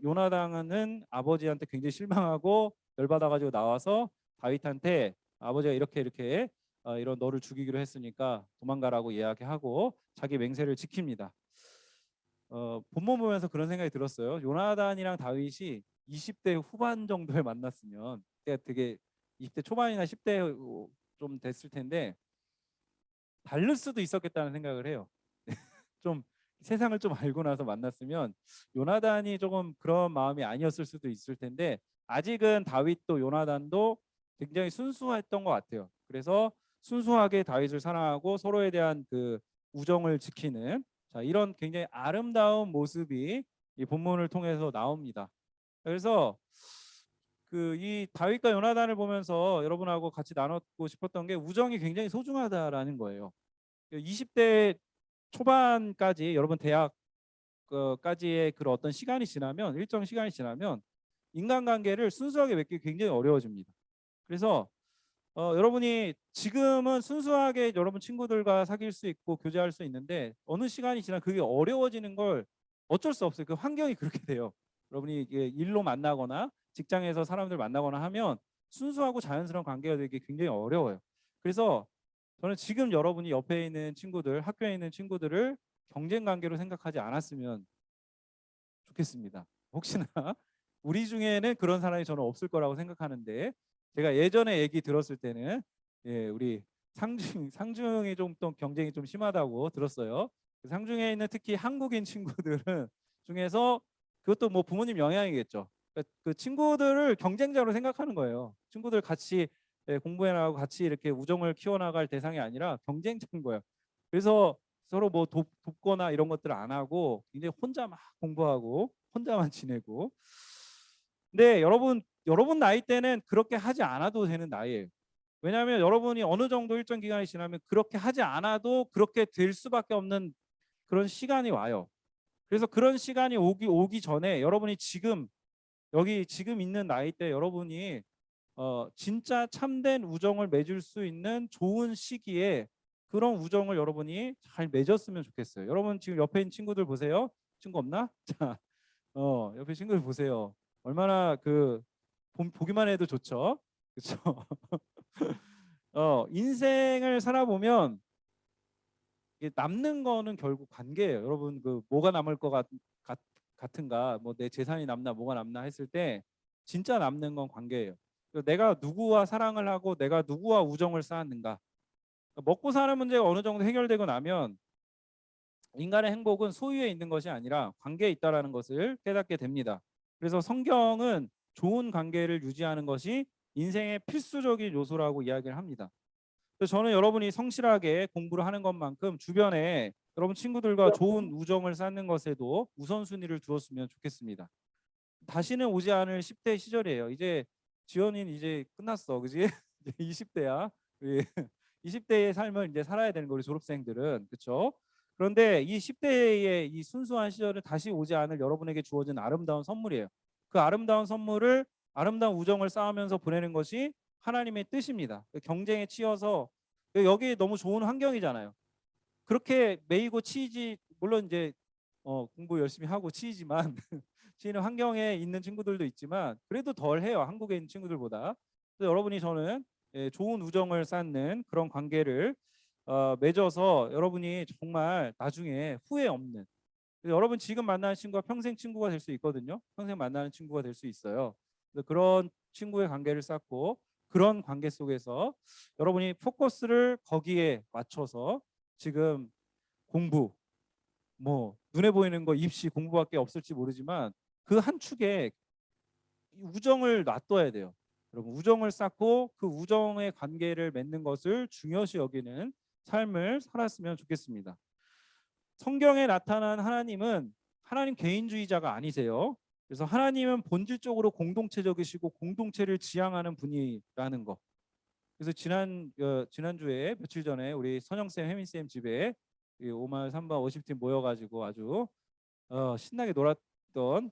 요나단은 아버지한테 굉장히 실망하고 열받아 가지고 나와서 다윗한테 아버지가 이렇게 이런 너를 죽이기로 했으니까 도망가라고 이야기하고 자기 맹세를 지킵니다. 본문 보면서 그런 생각이 들었어요. 요나단이랑 다윗이 20대 후반 정도에 만났으면 그때 되게 20대 초반이나 10대 좀 됐을 텐데 다를 수도 있었겠다는 생각을 해요. 좀 세상을 좀 알고 나서 만났으면 요나단이 조금 그런 마음이 아니었을 수도 있을 텐데 아직은 다윗도 요나단도 굉장히 순수했던 것 같아요. 그래서 순수하게 다윗을 사랑하고 서로에 대한 그 우정을 지키는 이런 굉장히 아름다운 모습이 이 본문을 통해서 나옵니다. 그래서 이 다윗과 요나단을 보면서 여러분하고 같이 나눴고 싶었던 게 우정이 굉장히 소중하다라는 거예요. 20대 초반까지 여러분 대학까지의 그런 어떤 시간이 지나면 일정 시간이 지나면 인간관계를 순수하게 맺기 굉장히 어려워집니다. 그래서 여러분이 지금은 순수하게 여러분 친구들과 사귈 수 있고 교제할 수 있는데 어느 시간이 지나 그게 어려워지는 걸 어쩔 수 없어요. 그 환경이 그렇게 돼요. 여러분이 일로 만나거나 직장에서 사람들 만나거나 하면 순수하고 자연스러운 관계가 되기 굉장히 어려워요. 그래서 저는 지금 여러분이 옆에 있는 친구들, 학교에 있는 친구들을 경쟁 관계로 생각하지 않았으면 좋겠습니다. 혹시나 우리 중에는 그런 사람이 저는 없을 거라고 생각하는데, 제가 예전에 얘기 들었을 때는 우리 상중이 좀 또 경쟁이 좀 심하다고 들었어요. 상중에 있는 특히 한국인 친구들은 중에서, 그것도 뭐 부모님 영향이겠죠. 그 친구들을 경쟁자로 생각하는 거예요. 친구들 같이 공부해 나가고 같이 이렇게 우정을 키워나갈 대상이 아니라 경쟁자인 거예요. 그래서 서로 뭐 돕거나 이런 것들 안 하고 이제 혼자 막 공부하고 혼자만 지내고. 근데 여러분 나이 때는 그렇게 하지 않아도 되는 나이예요. 왜냐하면 여러분이 어느 정도 일정 기간이 지나면 그렇게 하지 않아도 그렇게 될 수밖에 없는 그런 시간이 와요. 그래서 그런 시간이 오기 전에 여러분이 지금 있는 나이 때 여러분이 진짜 참된 우정을 맺을 수 있는 좋은 시기에 그런 우정을 여러분이 잘 맺었으면 좋겠어요. 여러분 지금 옆에 있는 친구들 보세요. 친구 없나? 자, 옆에 친구들 보세요. 얼마나 보기만 해도 좋죠. 그렇죠? 인생을 살아보면 이게 남는 거는 결국 관계예요. 여러분 뭐가 남을 것 같은가? 뭐 내 재산이 남나 뭐가 남나 했을 때 진짜 남는 건 관계예요. 내가 누구와 사랑을 하고 내가 누구와 우정을 쌓았는가. 먹고 사는 문제가 어느 정도 해결되고 나면 인간의 행복은 소유에 있는 것이 아니라 관계에 있다라는 것을 깨닫게 됩니다. 그래서 성경은 좋은 관계를 유지하는 것이 인생의 필수적인 요소라고 이야기를 합니다. 그래서 저는 여러분이 성실하게 공부를 하는 것만큼 주변에 여러분 친구들과 좋은 우정을 쌓는 것에도 우선순위를 두었으면 좋겠습니다. 다시는 오지 않을 10대 시절이에요. 이제 지원이는 이제 끝났어, 그지? 이제 20대야. 20대의 삶을 이제 살아야 되는 거 우리 졸업생들은, 그렇죠? 그런데 이 10대의 이 순수한 시절은 다시 오지 않을 여러분에게 주어진 아름다운 선물이에요. 그 아름다운 선물을 아름다운 우정을 쌓으면서 보내는 것이 하나님의 뜻입니다. 경쟁에 치여서 여기 너무 좋은 환경이잖아요. 그렇게 매이고 치이지, 물론 이제 공부 열심히 하고 치이지만 치이는 환경에 있는 친구들도 있지만 그래도 덜 해요, 한국에 있는 친구들보다. 그래서 여러분이 저는 좋은 우정을 쌓는 그런 관계를 맺어서 여러분이 정말 나중에 후회 없는, 여러분 지금 만나는 친구가 평생 친구가 될 수 있거든요. 평생 만나는 친구가 될 수 있어요. 그래서 그런 친구의 관계를 쌓고 그런 관계 속에서 여러분이 포커스를 거기에 맞춰서 지금 공부, 뭐 눈에 보이는 거 입시 공부밖에 없을지 모르지만 그 한 축에 우정을 놔둬야 돼요. 여러분 우정을 쌓고 그 우정의 관계를 맺는 것을 중요시 여기는 삶을 살았으면 좋겠습니다. 성경에 나타난 하나님은 하나님 개인주의자가 아니세요. 그래서 하나님은 본질적으로 공동체적이시고 공동체를 지향하는 분이라는 거. 그래서 지난주에 며칠 전에 우리 선영쌤, 혜민쌤 집에 5말 3바 50팀 모여가지고 아주 신나게 놀았던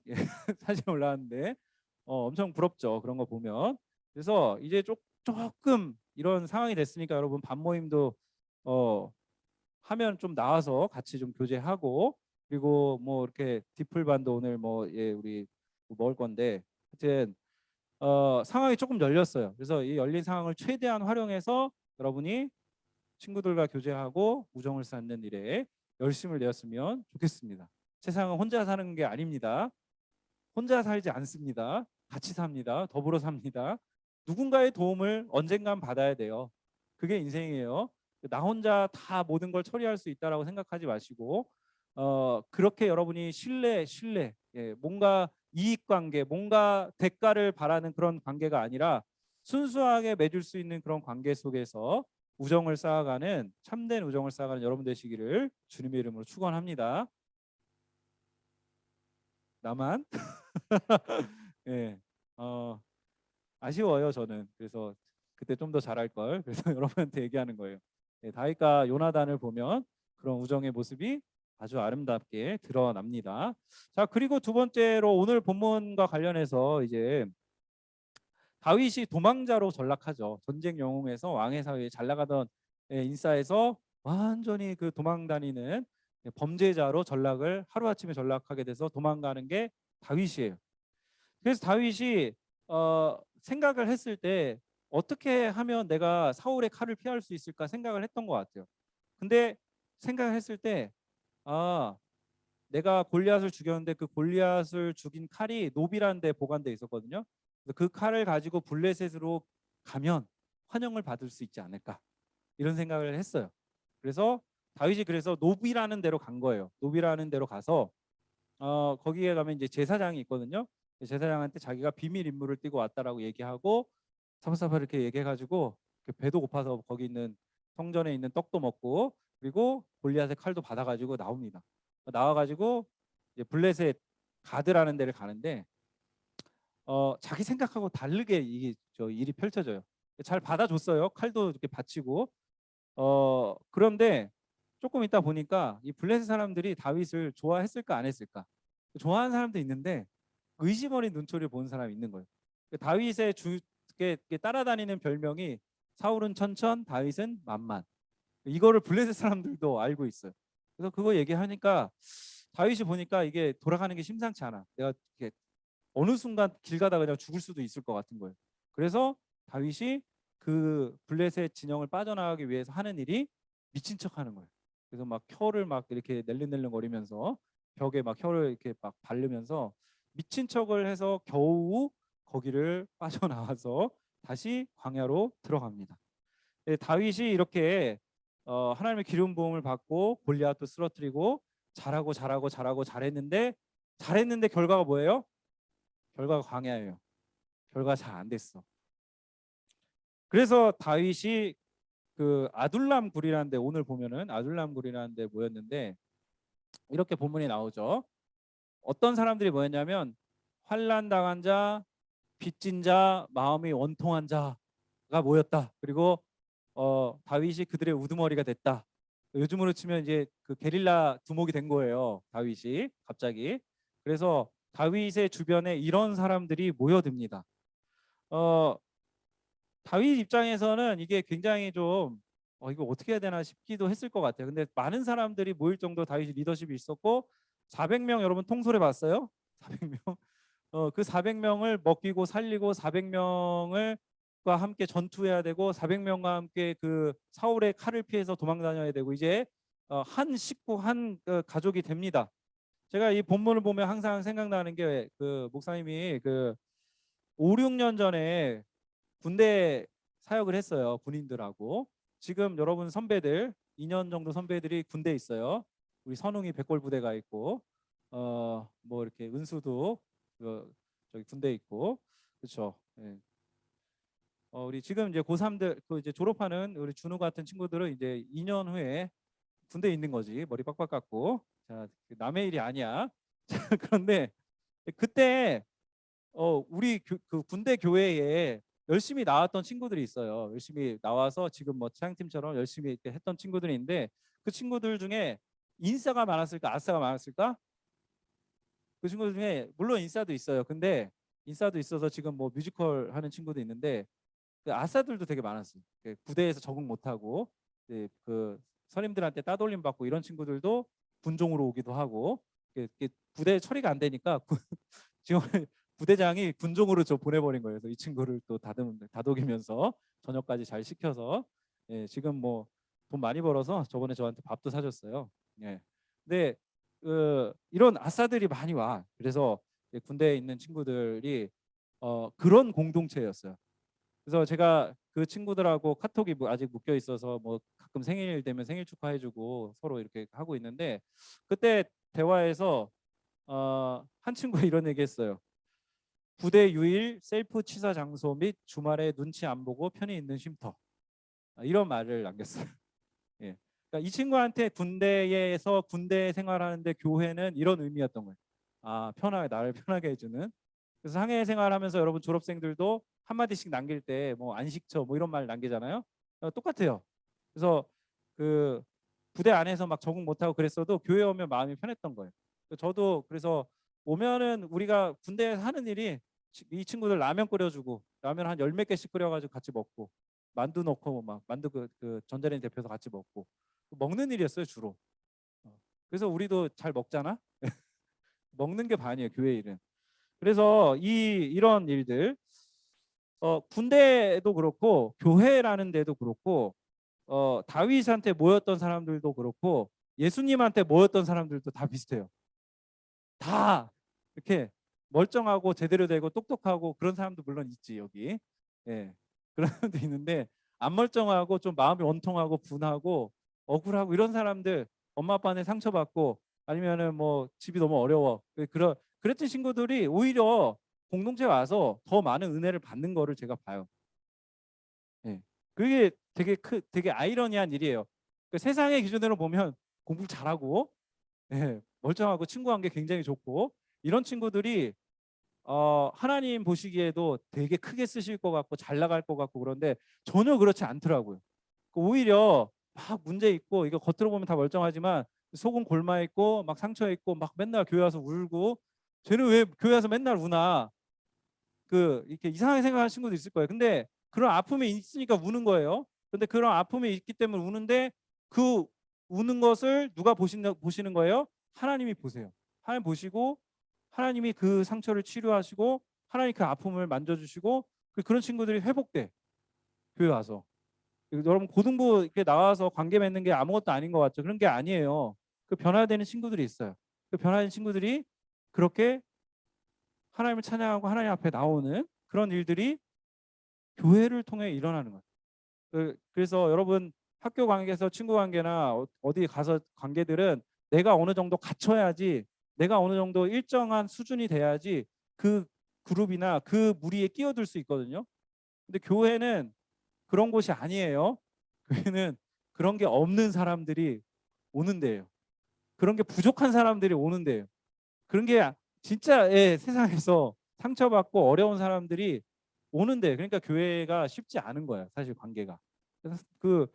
사진 올라왔는데 엄청 부럽죠. 그런 거 보면. 그래서 이제 조금 이런 상황이 됐으니까 여러분 반 모임도 하면 좀 나와서 같이 좀 교제하고, 그리고 뭐 이렇게 디플반도 오늘 우리 먹을 건데 하여튼 상황이 조금 열렸어요. 그래서 이 열린 상황을 최대한 활용해서 여러분이 친구들과 교제하고 우정을 쌓는 일에 열심을 내었으면 좋겠습니다. 세상은 혼자 사는 게 아닙니다. 혼자 살지 않습니다. 같이 삽니다. 더불어 삽니다. 누군가의 도움을 언젠간 받아야 돼요. 그게 인생이에요. 나 혼자 다 모든 걸 처리할 수 있다라고 생각하지 마시고 그렇게 여러분이 신뢰, 뭔가 이익관계, 뭔가 대가를 바라는 그런 관계가 아니라 순수하게 맺을 수 있는 그런 관계 속에서 우정을 쌓아가는, 참된 우정을 쌓아가는 여러분 되시기를 주님의 이름으로 축원합니다. 나만 예, 아쉬워요 저는. 그래서 그때 좀 더 잘할 걸. 그래서 여러분한테 얘기하는 거예요. 다윗과 요나단을 보면 그런 우정의 모습이 아주 아름답게 드러납니다. 자, 그리고 두 번째로 오늘 본문과 관련해서 이제 다윗이 도망자로 전락하죠. 전쟁 영웅에서 왕의 사회에 잘 나가던 인싸에서 완전히 그 도망다니는 범죄자로 하루아침에 전락하게 돼서 도망가는 게 다윗이에요. 그래서 다윗이 생각을 했을 때 어떻게 하면 내가 사울의 칼을 피할 수 있을까 생각을 했던 것 같아요. 근데 생각을 했을 때 내가 골리앗을 죽였는데 그 골리앗을 죽인 칼이 노비라는 데 보관돼 있었거든요. 그래서 그 칼을 가지고 블레셋으로 가면 환영을 받을 수 있지 않을까 이런 생각을 했어요. 그래서 다윗이 그래서 노비라는 데로 간 거예요. 노비라는 데로 가서 거기에 가면 이제 제사장이 있거든요. 제사장한테 자기가 비밀 임무를 띠고 왔다라고 얘기하고 사바사바 이렇게 얘기해가지고 배도 고파서 거기 있는 성전에 있는 떡도 먹고 그리고 골리앗의 칼도 받아가지고 나옵니다. 나와가지고 이제 블레셋 가드라는 데를 가는데 자기 생각하고 다르게 이게 일이 펼쳐져요. 잘 받아줬어요. 칼도 이렇게 받치고 그런데 조금 있다 보니까 이 블레셋 사람들이 다윗을 좋아했을까 안 했을까? 좋아하는 사람도 있는데 의심 어린 눈초리를 보는 사람이 있는 거예요. 다윗의 따라다니는 별명이 사울은 천천, 다윗은 만만. 이거를 블레셋 사람들도 알고 있어요. 그래서 그거 얘기하니까 다윗이 보니까 이게 돌아가는 게 심상치 않아. 내가 이렇게 어느 순간 길 가다가 그냥 죽을 수도 있을 것 같은 거예요. 그래서 다윗이 그 블레셋 진영을 빠져나가기 위해서 하는 일이 미친 척하는 거예요. 그래서 막 혀를 막 이렇게 낼름낼름거리면서 벽에 막 혀를 이렇게 막 바르면서 미친 척을 해서 겨우 거기를 빠져나와서 다시 광야로 들어갑니다. 다윗이 이렇게 하나님의 기름 부음을 받고 골리앗도 쓰러뜨리고 잘하고 잘했는데 결과가 뭐예요? 결과가 광야예요. 결과 잘 안 됐어. 그래서 다윗이 그 아둘람 굴이라는 데 오늘 보면은 아둘람 굴이라는 데 모였는데 이렇게 본문이 나오죠. 어떤 사람들이 모였냐면 환난 당한 자, 빚진 자, 마음이 원통한 자가 모였다. 그리고 다윗이 그들의 우두머리가 됐다. 요즘으로 치면 이제 그 게릴라 두목이 된 거예요. 다윗이 갑자기. 그래서 다윗의 주변에 이런 사람들이 모여듭니다. 다윗 입장에서는 이게 굉장히 좀 이거 어떻게 해야 되나 싶기도 했을 것 같아요. 근데 많은 사람들이 모일 정도 다윗이 리더십이 있었고 400명 여러분 통솔해 봤어요? 400명. 그 400명을 먹이고 살리고 400명을 과 함께 전투해야 되고 400명과 함께 그 사울의 칼을 피해서 도망 다녀야 되고 이제 한 식구 한 가족이 됩니다. 제가 이 본문을 보면 항상 생각나는 게 그 목사님이 그 5, 6년 전에 군대 사역을 했어요. 군인들하고. 지금 여러분 선배들 2년 정도 선배들이 군대에 있어요. 우리 선웅이 백골부대가 있고 뭐 이렇게 은수도 저기 군대에 있고 그렇죠. 예. 우리 지금 이제 고3들 그 이제 졸업하는 우리 준우 같은 친구들은 이제 2년 후에 군대에 있는 거지. 머리 빡빡 깎고. 자, 남의 일이 아니야. 그런데 그때 우리 그 군대 교회에 열심히 나왔던 친구들이 있어요. 열심히 나와서 지금 뭐 차양팀처럼 열심히 이렇게 했던 친구들이 있는데 그 친구들 중에 인싸가 많았을까 아싸가 많았을까? 그 친구들 중에 물론 인싸도 있어요. 근데 인싸도 있어서 지금 뭐 뮤지컬 하는 친구도 있는데 그 아싸들도 되게 많았어요. 부대에서 적응 못하고 그 선임들한테 따돌림 받고 이런 친구들도 군종으로 오기도 하고 부대 처리가 안 되니까 지금 부대장이 군종으로 저 보내버린 거예요. 그래서 이 친구를 또 다독이면서 저녁까지 잘 시켜서 지금 뭐 돈 많이 벌어서 저번에 저한테 밥도 사줬어요. 근데 이런 아싸들이 많이 와. 그래서 군대에 있는 친구들이 그런 공동체였어요. 그래서 제가 그 친구들하고 카톡이 아직 묶여 있어서 뭐 가끔 생일 되면 생일 축하해주고 서로 이렇게 하고 있는데 그때 대화에서 한 친구가 이런 얘기했어요. 부대 유일 셀프 취사 장소 및 주말에 눈치 안 보고 편히 있는 쉼터 이런 말을 남겼어요. 예. 그러니까 이 친구한테 군대에서 군대 생활하는데 교회는 이런 의미였던 거예요. 편하게 나를 편하게 해주는. 그래서 상해 생활하면서 여러분 졸업생들도 한 마디씩 남길 때 뭐 안식처 뭐 이런 말 남기잖아요. 똑같아요. 그래서 그 부대 안에서 막 적응 못하고 그랬어도 교회 오면 마음이 편했던 거예요. 저도 그래서 오면은 우리가 군대에서 하는 일이 이 친구들 라면 끓여주고 라면 한 10몇 개씩 끓여가지고 같이 먹고 만두 넣고 막 만두 그 전자레인지 데펴서 같이 먹고 먹는 일이었어요 주로. 그래서 우리도 잘 먹잖아. 먹는 게 반이에요 교회 일은. 그래서 이런 일들 군대도 그렇고 교회라는 데도 그렇고 다윗한테 모였던 사람들도 그렇고 예수님한테 모였던 사람들도 다 비슷해요. 다 이렇게 멀쩡하고 제대로 되고 똑똑하고 그런 사람도 물론 있지 여기. 예. 그런 사람도 있는데 안 멀쩡하고 좀 마음이 원통하고 분하고 억울하고 이런 사람들 엄마 아빠한테 상처받고 아니면은 뭐 집이 너무 어려워. 그랬던 친구들이 오히려 공동체 와서 더 많은 은혜를 받는 거를 제가 봐요. 예. 그게 되게 아이러니한 일이에요. 그 세상의 기준으로 보면 공부 잘하고 예, 멀쩡하고 친구 관계 굉장히 좋고 이런 친구들이 하나님 보시기에도 되게 크게 쓰실 것 같고 잘 나갈 것 같고 그런데 전혀 그렇지 않더라고요. 오히려 막 문제 있고 이거 겉으로 보면 다 멀쩡하지만 속은 골마 있고 막 상처 있고 막 맨날 교회 와서 울고 쟤는 왜 교회 와서 맨날 우나 이렇게 이상하게 생각하는 친구도 있을 거예요. 근데 그런 아픔이 있으니까 우는 거예요. 근데 그런 아픔이 있기 때문에 우는데 그 우는 것을 누가 보시는 거예요? 하나님이 보세요. 하나님 보시고 하나님이 그 상처를 치료하시고 하나님 그 아픔을 만져주시고 그런 친구들이 회복돼 교회 와서. 여러분 고등부 이렇게 나와서 관계 맺는 게 아무것도 아닌 것 같죠? 그런 게 아니에요. 그 변화되는 친구들이 있어요. 그 변화된 친구들이 그렇게 하나님을 찬양하고 하나님 앞에 나오는 그런 일들이 교회를 통해 일어나는 거예요. 그래서 여러분 학교 관계에서 친구 관계나 어디 가서 관계들은 내가 어느 정도 갖춰야지 내가 어느 정도 일정한 수준이 돼야지 그 그룹이나 그 무리에 끼어들 수 있거든요. 근데 교회는 그런 곳이 아니에요. 교회는 그런 게 없는 사람들이 오는 데예요. 그런 게 부족한 사람들이 오는 데예요. 그런 게 진짜 세상에서 상처받고 어려운 사람들이 오는데 그러니까 교회가 쉽지 않은 거예요. 사실 관계가. 그래서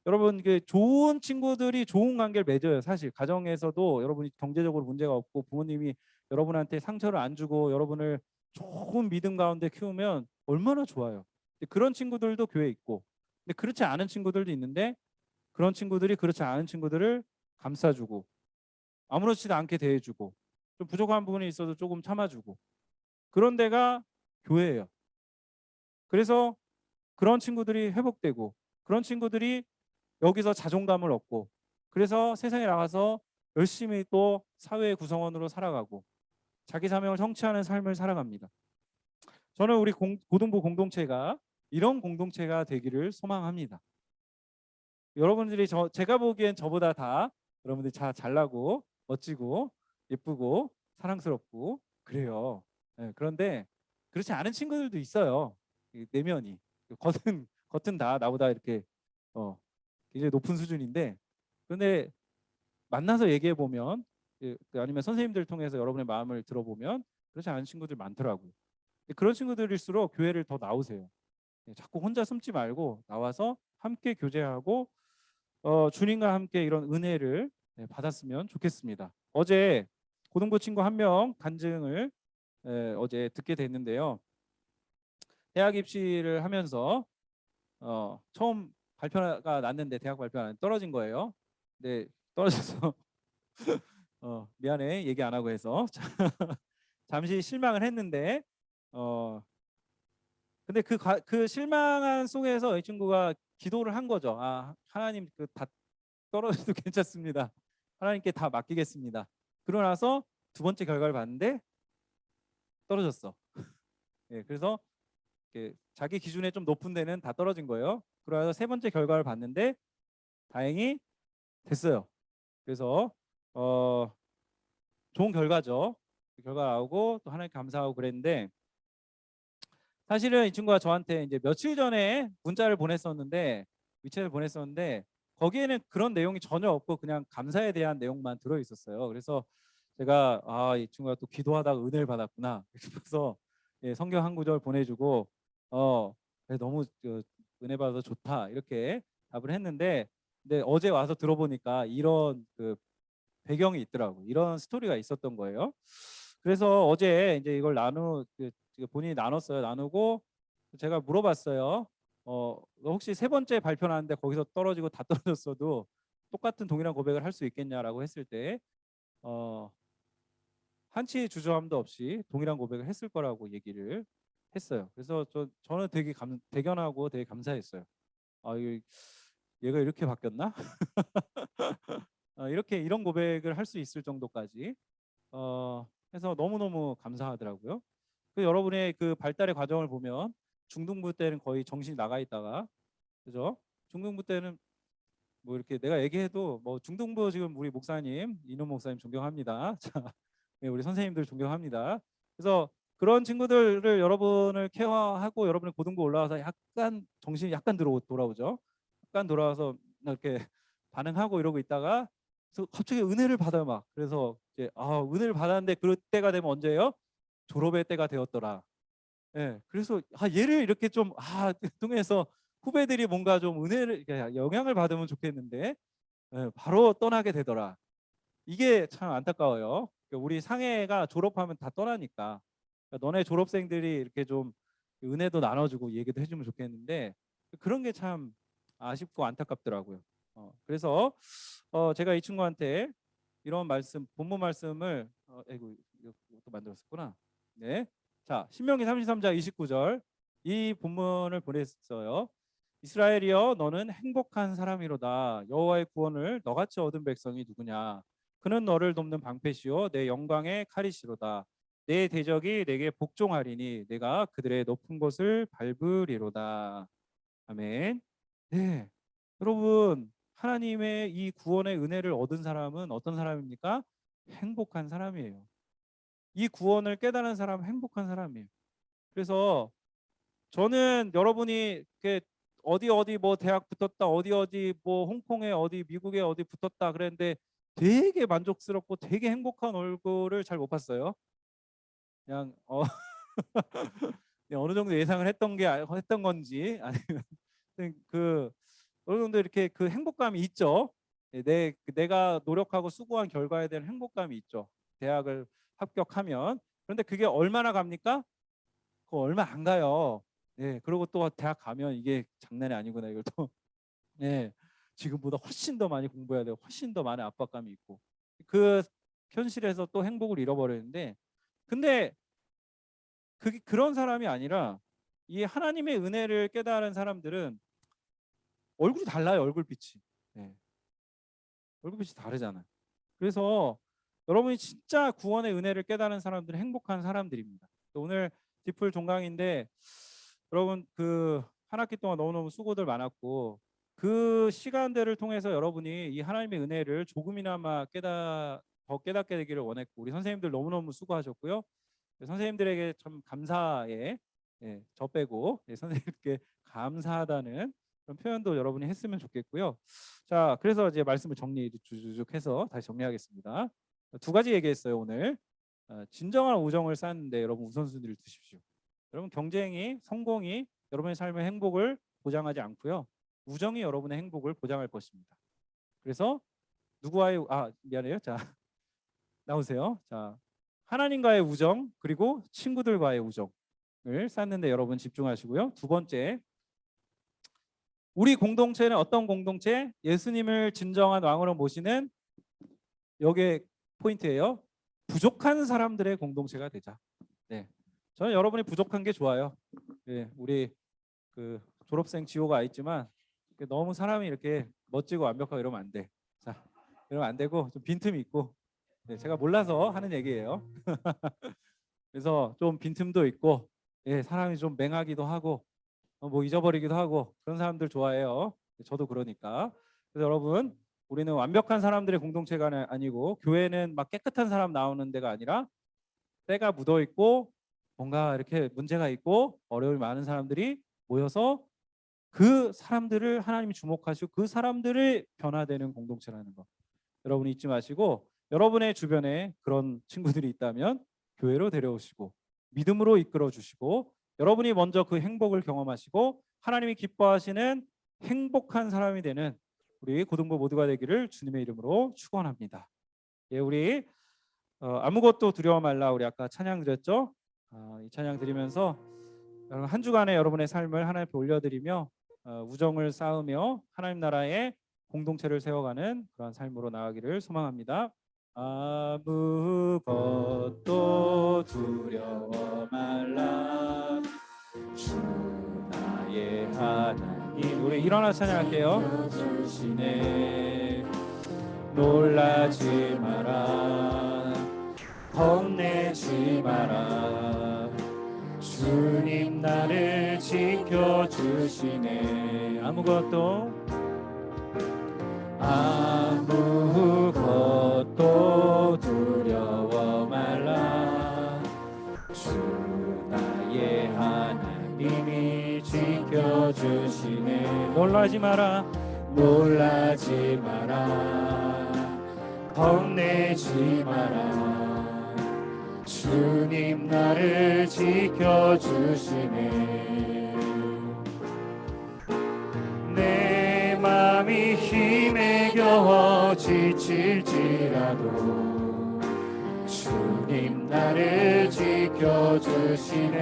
여러분 좋은 친구들이 좋은 관계를 맺어요. 사실 가정에서도 여러분이 경제적으로 문제가 없고 부모님이 여러분한테 상처를 안 주고 여러분을 좋은 믿음 가운데 키우면 얼마나 좋아요. 근데 그런 친구들도 교회에 있고 근데 그렇지 않은 친구들도 있는데 그런 친구들이 그렇지 않은 친구들을 감싸주고 아무렇지도 않게 대해주고 좀 부족한 부분이 있어도 조금 참아주고 그런 데가 교회예요. 그래서 그런 친구들이 회복되고 그런 친구들이 여기서 자존감을 얻고 그래서 세상에 나가서 열심히 또 사회의 구성원으로 살아가고 자기 사명을 성취하는 삶을 살아갑니다. 저는 우리 고등부 공동체가 이런 공동체가 되기를 소망합니다. 여러분들이 제가 보기엔 저보다 다 여러분들이 잘나고 멋지고 예쁘고 사랑스럽고 그래요. 그런데 그렇지 않은 친구들도 있어요. 내면이 겉은 다 나보다 이렇게 굉장히 높은 수준인데 그런데 만나서 얘기해 보면 아니면 선생님들 통해서 여러분의 마음을 들어보면 그렇지 않은 친구들 많더라고요. 그런 친구들일수록 교회를 더 나오세요. 자꾸 혼자 숨지 말고 나와서 함께 교제하고 주님과 함께 이런 은혜를 받았으면 좋겠습니다. 어제 고등부 친구 한 명 간증을 어제 듣게 됐는데요. 대학 입시를 하면서 처음 발표가 났는데 대학 발표가 났는데 떨어진 거예요. 근데 떨어져서 미안해 얘기 안 하고 해서 잠시 실망을 했는데 근데 그 실망한 속에서 이 친구가 기도를 한 거죠. 하나님 다 떨어져도 괜찮습니다. 하나님께 다 맡기겠습니다. 그러고 나서 두 번째 결과를 봤는데 떨어졌어. 그래서 자기 기준에 좀 높은 데는 다 떨어진 거예요. 그러고 세 번째 결과를 봤는데 다행히 됐어요. 그래서 좋은 결과죠. 그 결과 나오고 또 하나님 감사하고 그랬는데 사실은 이 친구가 저한테 이제 며칠 전에 문자를 보냈었는데 위챗을 보냈었는데 거기에는 그런 내용이 전혀 없고 그냥 감사에 대한 내용만 들어 있었어요. 그래서 제가 이 친구가 또 기도하다가 은혜를 받았구나 싶어서 성경 한 구절 보내주고 너무 은혜 받아서 좋다 이렇게 답을 했는데 근데 어제 와서 들어보니까 이런 배경이 있더라고. 이런 스토리가 있었던 거예요. 그래서 어제 이제 이걸 본인이 나눴어요. 나누고 제가 물어봤어요. 너 혹시 세 번째 발표 나는데 거기서 떨어지고 다 떨어졌어도 똑같은 동일한 고백을 할 수 있겠냐라고 했을 때 한치의 주저함도 없이 동일한 고백을 했을 거라고 얘기를 했어요. 그래서 저는 되게 대견하고 되게 감사했어요. 얘가 이렇게 바뀌었나? 이런 고백을 할 수 있을 정도까지 해서 너무너무 감사하더라고요. 그 여러분의 그 발달의 과정을 보면 중등부 때는 거의 정신이 나가 있다가, 그죠? 중등부 때는 뭐 이렇게 내가 얘기해도 뭐 중등부 지금 우리 목사님 이놈 목사님 존경합니다. 자, 네, 우리 선생님들 존경합니다. 그래서 그런 친구들을 여러분을 케어하고 여러분의 고등부 올라와서 약간 정신이 약간 돌아오죠. 약간 돌아와서 이렇게 반응하고 이러고 있다가 그래서 갑자기 은혜를 받아요 막. 그래서 이제 은혜를 받았는데 그때가 되면 언제예요? 졸업의 때가 되었더라. 예, 그래서 얘를 이렇게 좀 통해서 후배들이 뭔가 좀 은혜를 영향을 받으면 좋겠는데 바로 떠나게 되더라. 이게 참 안타까워요. 우리 상해가 졸업하면 다 떠나니까. 그러니까 너네 졸업생들이 이렇게 좀 은혜도 나눠주고 얘기도 해주면 좋겠는데 그런 게 참 아쉽고 안타깝더라고요. 그래서 제가 이 친구한테 이런 말씀, 본문 말씀을 아이고 이것도 만들었었구나. 네, 자 신명기 33장 29절 이 본문을 보냈어요. 이스라엘이여 너는 행복한 사람이로다. 여호와의 구원을 너같이 얻은 백성이 누구냐? 그는 너를 돕는 방패시요 내 영광의 칼이시로다. 내 대적이 내게 복종하리니 내가 그들의 높은 곳을 밟으리로다. 아멘. 네, 여러분 하나님의 이 구원의 은혜를 얻은 사람은 어떤 사람입니까? 행복한 사람이에요. 이 구원을 깨달은 사람은 행복한 사람이에요. 그래서 저는 여러분이 이렇게 어디 뭐 대학 붙었다, 어디 뭐 홍콩에 어디 미국에 어디 붙었다 그랬는데 되게 만족스럽고 되게 행복한 얼굴을 잘 못 봤어요. 그냥 그냥 어느 정도 예상을 했던 건지 아니면 그 어느 정도 이렇게 그 행복감이 있죠. 내가 노력하고 수고한 결과에 대한 행복감이 있죠. 대학을 합격하면. 그런데 그게 얼마나 갑니까? 그거 얼마 안 가요. 예, 그리고 또 대학 가면 이게 장난이 아니구나 이걸 또 예, 지금보다 훨씬 더 많이 공부해야 되고 훨씬 더 많은 압박감이 있고 그 현실에서 또 행복을 잃어버리는데 근데 그게 그런 사람이 아니라 이 하나님의 은혜를 깨달은 사람들은 얼굴이 달라요. 얼굴빛이. 예. 얼굴빛이 다르잖아요. 그래서 여러분이 진짜 구원의 은혜를 깨달은 사람들은 행복한 사람들입니다. 오늘 디플 종강인데 여러분 그 한 학기 동안 너무너무 수고들 많았고 그 시간들을 통해서 여러분이 이 하나님의 은혜를 조금이나마 더 깨닫게 되기를 원했고 우리 선생님들 너무너무 수고하셨고요. 선생님들에게 참 감사의 저 빼고 선생님께 감사하다는 그런 표현도 여러분이 했으면 좋겠고요. 자, 그래서 이제 말씀을 정리 쭉쭉해서 다시 정리하겠습니다. 두 가지 얘기했어요 오늘. 진정한 우정을 쌓는데 여러분 우선순위를 두십시오. 여러분 경쟁이 성공이 여러분의 삶의 행복을 보장하지 않고요. 우정이 여러분의 행복을 보장할 것입니다. 그래서 누구와의 미안해요. 자 나오세요. 자 하나님과의 우정 그리고 친구들과의 우정을 쌓는데 여러분 집중하시고요. 두 번째 우리 공동체는 어떤 공동체? 예수님을 진정한 왕으로 모시는 여기에 포인트예요. 부족한 사람들의 공동체가 되자. 네, 저는 여러분이 부족한 게 좋아요. 네, 우리 그 졸업생 지호가 있지만 너무 사람이 이렇게 멋지고 완벽하고 이러면 안 돼. 자, 이러면 안 되고 좀 빈틈이 있고. 네, 제가 몰라서 하는 얘기예요. 그래서 좀 빈틈도 있고, 사람이 좀 맹하기도 하고, 뭐 잊어버리기도 하고 그런 사람들 좋아해요. 저도 그러니까. 그래서 여러분, 우리는 완벽한 사람들의 공동체가 아니고 교회는 막 깨끗한 사람 나오는 데가 아니라 때가 묻어 있고 뭔가 이렇게 문제가 있고 어려움이 많은 사람들이 모여서 그 사람들을 하나님이 주목하시고 그 사람들을 변화되는 공동체라는 거. 여러분 잊지 마시고 여러분의 주변에 그런 친구들이 있다면 교회로 데려오시고 믿음으로 이끌어 주시고 여러분이 먼저 그 행복을 경험하시고 하나님이 기뻐하시는 행복한 사람이 되는 우리 고등부 모두가 되기를 주님의 이름으로 축원합니다. 예, 우리 아무것도 두려워 말라 우리 아까 찬양 드렸죠? 이 찬양 드리면서 한 주간의 여러분의 삶을 하나님 앞에 올려드리며 우정을 쌓으며 하나님 나라의 공동체를 세워가는 그런 삶으로 나아가기를 소망합니다. 아무것도 두려워 말라 주 나의 하나님. 우리 일어나 찬양할게요. 주시네 놀라지 마라 겁내지 마라. 주님 나를 지켜주시네. 아무것도 두려워 말라. 주 나의 하나님이 지켜주시네. 놀라지 마라. 겁내지 마라. 주님 나를 지켜주시네. 내 맘이 힘에 겨워 지칠지라도 주님 나를 지켜주시네.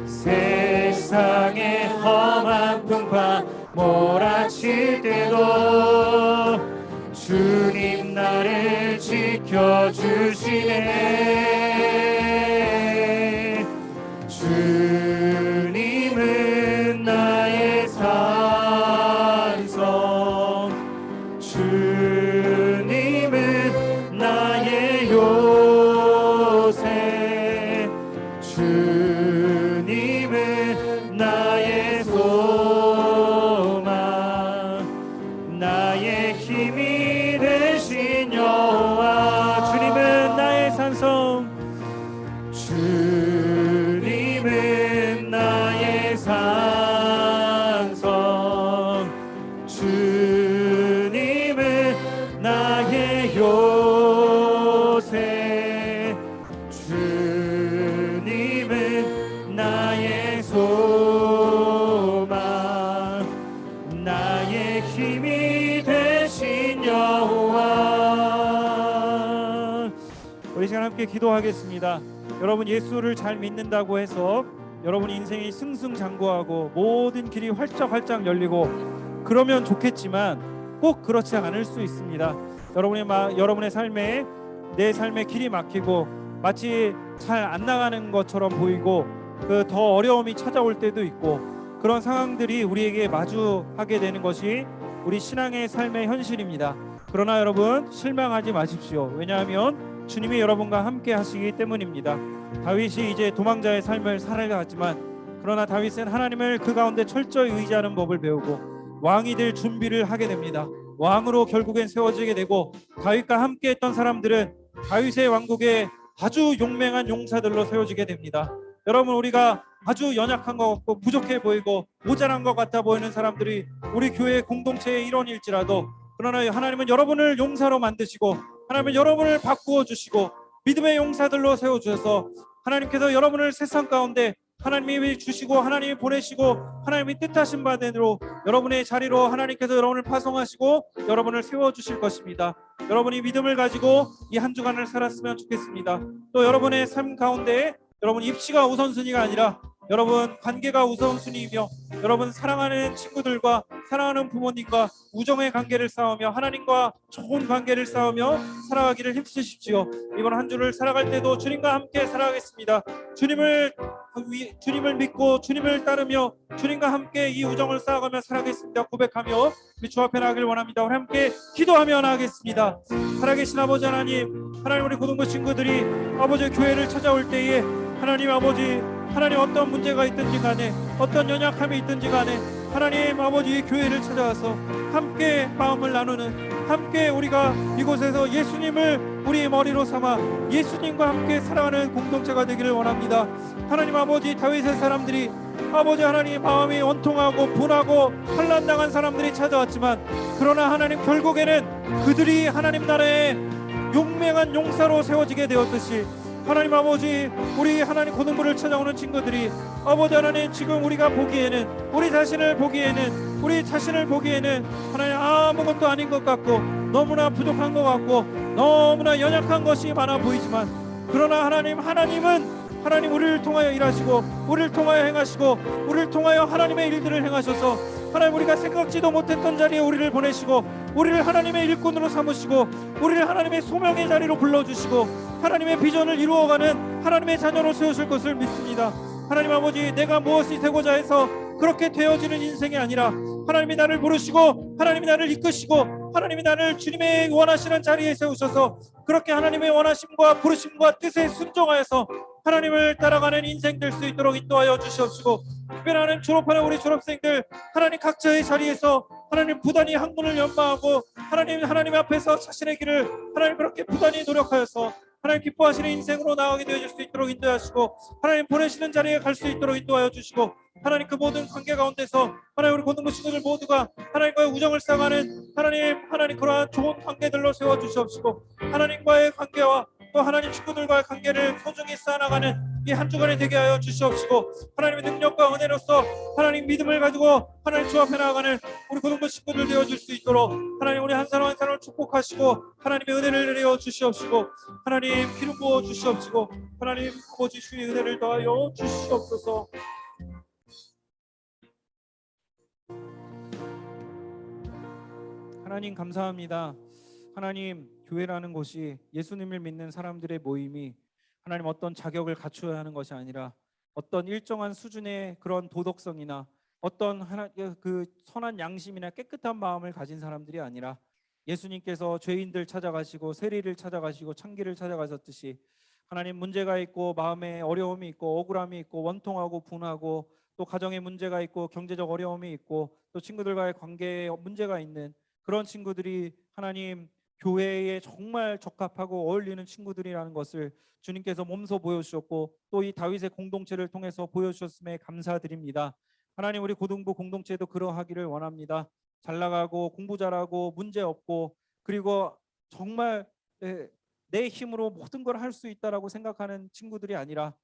세상에 험한 풍파 몰아칠 때도 주님 나를 지켜주시네. 주님은 나의 산성, 주님은 나의 요새, 주님은 나의 소망, 나의 힘이 되신 여호와. 주님은 나의 산성, 주님은 나의 산성, 주님은 나의 요새, 주님은 나의 소망, 나의 힘이 되신 여호와. 우리 시간 함께 기도하겠습니다. 여러분 예수를 잘 믿는다고 해서 여러분 인생이 승승장구하고 모든 길이 활짝활짝 열리고 그러면 좋겠지만 꼭 그렇지 않을 수 있습니다. 여러분의 삶에 내 삶의 길이 막히고 마치 잘 안 나가는 것처럼 보이고 더 어려움이 찾아올 때도 있고 그런 상황들이 우리에게 마주하게 되는 것이 우리 신앙의 삶의 현실입니다. 그러나 여러분 실망하지 마십시오. 왜냐하면 주님이 여러분과 함께 하시기 때문입니다. 다윗이 이제 도망자의 삶을 살아갔지만 그러나 다윗은 하나님을 그 가운데 철저히 의지하는 법을 배우고 왕이 될 준비를 하게 됩니다. 왕으로 결국엔 세워지게 되고 다윗과 함께 했던 사람들은 다윗의 왕국에 아주 용맹한 용사들로 세워지게 됩니다. 여러분 우리가 아주 연약한 것 같고 부족해 보이고 모자란 것 같아 보이는 사람들이 우리 교회 공동체의 일원일지라도 그러나 하나님은 여러분을 용사로 만드시고 하나님은 여러분을 바꾸어 주시고 믿음의 용사들로 세워주셔서 하나님께서 여러분을 세상 가운데 하나님이 주시고 하나님이 보내시고 하나님이 뜻하신 바대로 여러분의 자리로 하나님께서 여러분을 파송하시고 여러분을 세워주실 것입니다. 여러분이 믿음을 가지고 이 한 주간을 살았으면 좋겠습니다. 또 여러분의 삶 가운데 여러분 입시가 우선순위가 아니라 여러분 관계가 우선순위이며 여러분 사랑하는 친구들과 사랑하는 부모님과 우정의 관계를 쌓으며 하나님과 좋은 관계를 쌓으며 살아가기를 힘쓰십시오. 이번 한 주를 살아갈 때도 주님과 함께 살아가겠습니다. 주님을 믿고 주님을 따르며 주님과 함께 이 우정을 쌓아가며 살아가겠습니다. 고백하며 우리 주 앞에 나가길 원합니다. 우리 함께 기도하며 나가겠습니다. 살아계신 아버지 하나님, 하나님 우리 고등부 친구들이 아버지 교회를 찾아올 때에 하나님 아버지 하나님 어떤 문제가 있든지 간에 어떤 연약함이 있든지 간에 하나님 아버지 교회를 찾아와서 함께 마음을 나누는 함께 우리가 이곳에서 예수님을 우리의 머리로 삼아 예수님과 함께 살아가는 공동체가 되기를 원합니다. 하나님 아버지 다윗의 사람들이 아버지 하나님 마음이 원통하고 분하고 환난당한 사람들이 찾아왔지만 그러나 하나님 결국에는 그들이 하나님 나라의 용맹한 용사로 세워지게 되었듯이 하나님 아버지 우리 하나님 고등부를 찾아오는 친구들이 아버지 하나님 지금 우리가 보기에는 우리 자신을 보기에는 하나님 아무것도 아닌 것 같고 너무나 부족한 것 같고 너무나 연약한 것이 많아 보이지만 그러나 하나님은 하나님 우리를 통하여 일하시고 우리를 통하여 행하시고 우리를 통하여 하나님의 일들을 행하셔서 하나님 우리가 생각지도 못했던 자리에 우리를 보내시고 우리를 하나님의 일꾼으로 삼으시고 우리를 하나님의 소명의 자리로 불러주시고 하나님의 비전을 이루어가는 하나님의 자녀로 세우실 것을 믿습니다. 하나님 아버지 내가 무엇이 되고자 해서 그렇게 되어지는 인생이 아니라 하나님이 나를 부르시고 하나님이 나를 이끄시고 하나님이 나를 주님의 원하시는 자리에 세우셔서 그렇게 하나님의 원하심과 부르심과 뜻에 순종하여서 하나님을 따라가는 인생 될 수 있도록 인도하여 주시옵시고, 특별한 졸업하는 우리 졸업생들 하나님 각자의 자리에서 하나님 부단히 학문을 연마하고 하나님 앞에서 자신의 길을 하나님 그렇게 부단히 노력하여서 하나님 기뻐하시는 인생으로 나아가게 되어질 수 있도록 인도하시고, 하나님 보내시는 자리에 갈 수 있도록 인도하여 주시고, 하나님 그 모든 관계 가운데서 하나님 우리 고등부 친구들 모두가 하나님과의 우정을 쌓아가는 하나님 그러한 좋은 관계들로 세워 주시옵시고, 하나님과의 관계와 또 하나님 친구들과의 관계를 소중히 쌓아나가는 이 한 주간이 되게 하여 주시옵시고, 하나님의 능력과 은혜로서 하나님 믿음을 가지고 하나님 주 앞에 나아가는 우리 고등부 친구들 되어줄 수 있도록 하나님 우리 한 사람 한 사람을 축복하시고 하나님의 은혜를 내려 주시옵시고, 하나님 기름 부어 주시옵시고, 하나님 아버지 주의 은혜를 더하여 주시옵소서. 하나님 감사합니다. 하나님 교회라는 곳이 예수님을 믿는 사람들의 모임이 하나님 어떤 자격을 갖추어야 하는 것이 아니라 어떤 일정한 수준의 그런 도덕성이나 어떤 그 선한 양심이나 깨끗한 마음을 가진 사람들이 아니라 예수님께서 죄인들 찾아가시고 세리를 찾아가시고 창기를 찾아가셨듯이 하나님 문제가 있고 마음에 어려움이 있고 억울함이 있고 원통하고 분하고 또 가정에 문제가 있고 경제적 어려움이 있고 또 친구들과의 관계에 문제가 있는 그런 친구들이 하나님 교회에 정말 적합하고 어울리는 친구들이라는 것을 주님께서 몸소 보여주셨고 또 이 다윗의 공동체를 통해서 보여주셨음에 감사드립니다. 하나님 우리 고등부 공동체도 그러하기를 원합니다. 잘 나가고 공부 잘하고 문제 없고 그리고 정말 내 힘으로 모든 걸 할 수 있다라고 생각하는 친구들이 아니라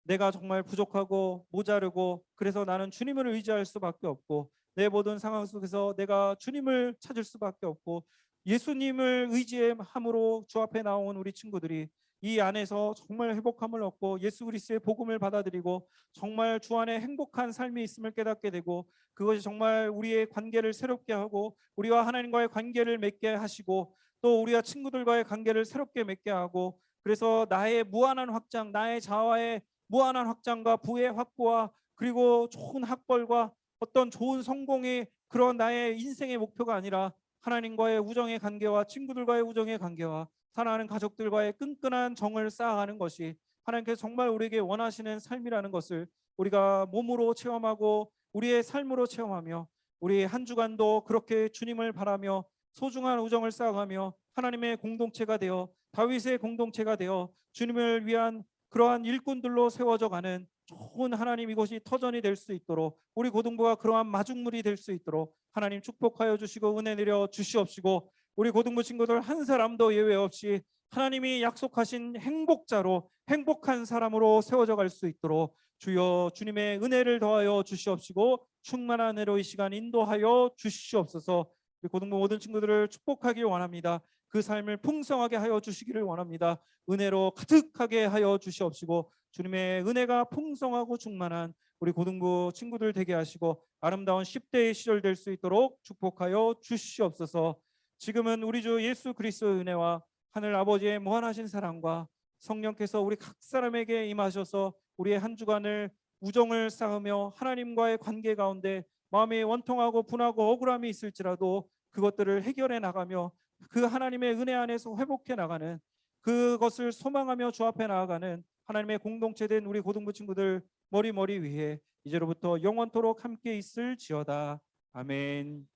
내가 정말 부족하고 모자르고 그래서 나는 주님을 의지할 수밖에 없고 내 모든 상황 속에서 내가 주님을 찾을 수밖에 없고 예수님을 의지함으로 주 앞에 나온 우리 친구들이 이 안에서 정말 회복함을 얻고 예수 그리스도의 복음을 받아들이고 정말 주 안에 행복한 삶이 있음을 깨닫게 되고 그것이 정말 우리의 관계를 새롭게 하고 우리와 하나님과의 관계를 맺게 하시고 또 우리와 친구들과의 관계를 새롭게 맺게 하고 그래서 나의 무한한 확장, 나의 자아의 무한한 확장과 부의 확보와 그리고 좋은 학벌과 어떤 좋은 성공이 그런 나의 인생의 목표가 아니라 하나님과의 우정의 관계와 친구들과의 우정의 관계와 사랑하는 가족들과의 끈끈한 정을 쌓아가는 것이 하나님께서 정말 우리에게 원하시는 삶이라는 것을 우리가 몸으로 체험하고 우리의 삶으로 체험하며 우리 한 주간도 그렇게 주님을 바라며 소중한 우정을 쌓아가며 하나님의 공동체가 되어 다윗의 공동체가 되어 주님을 위한 그러한 일꾼들로 세워져 가는 좋은 하나님 이곳이 터전이 될 수 있도록 우리 고등부가 그러한 마중물이 될 수 있도록 하나님 축복하여 주시고 은혜 내려 주시옵시고 우리 고등부 친구들 한 사람도 예외 없이 하나님이 약속하신 행복자로 행복한 사람으로 세워져 갈 수 있도록 주여 주님의 은혜를 더하여 주시옵시고 충만한 은혜로 이 시간 인도하여 주시옵소서. 우리 고등부 모든 친구들을 축복하길 원합니다. 그 삶을 풍성하게 하여 주시기를 원합니다. 은혜로 가득하게 하여 주시옵시고 주님의 은혜가 풍성하고 충만한 우리 고등부 친구들 되게 하시고 아름다운 10대의 시절 될 수 있도록 축복하여 주시옵소서. 지금은 우리 주 예수 그리스도의 은혜와 하늘 아버지의 무한하신 사랑과 성령께서 우리 각 사람에게 임하셔서 우리의 한 주간을 우정을 쌓으며 하나님과의 관계 가운데 마음이 원통하고 분하고 억울함이 있을지라도 그것들을 해결해 나가며 그 하나님의 은혜 안에서 회복해 나가는 그것을 소망하며 주 앞에 나아가는 하나님의 공동체된 우리 고등부 친구들 머리 위에 이제로부터 영원토록 함께 있을지어다. 아멘.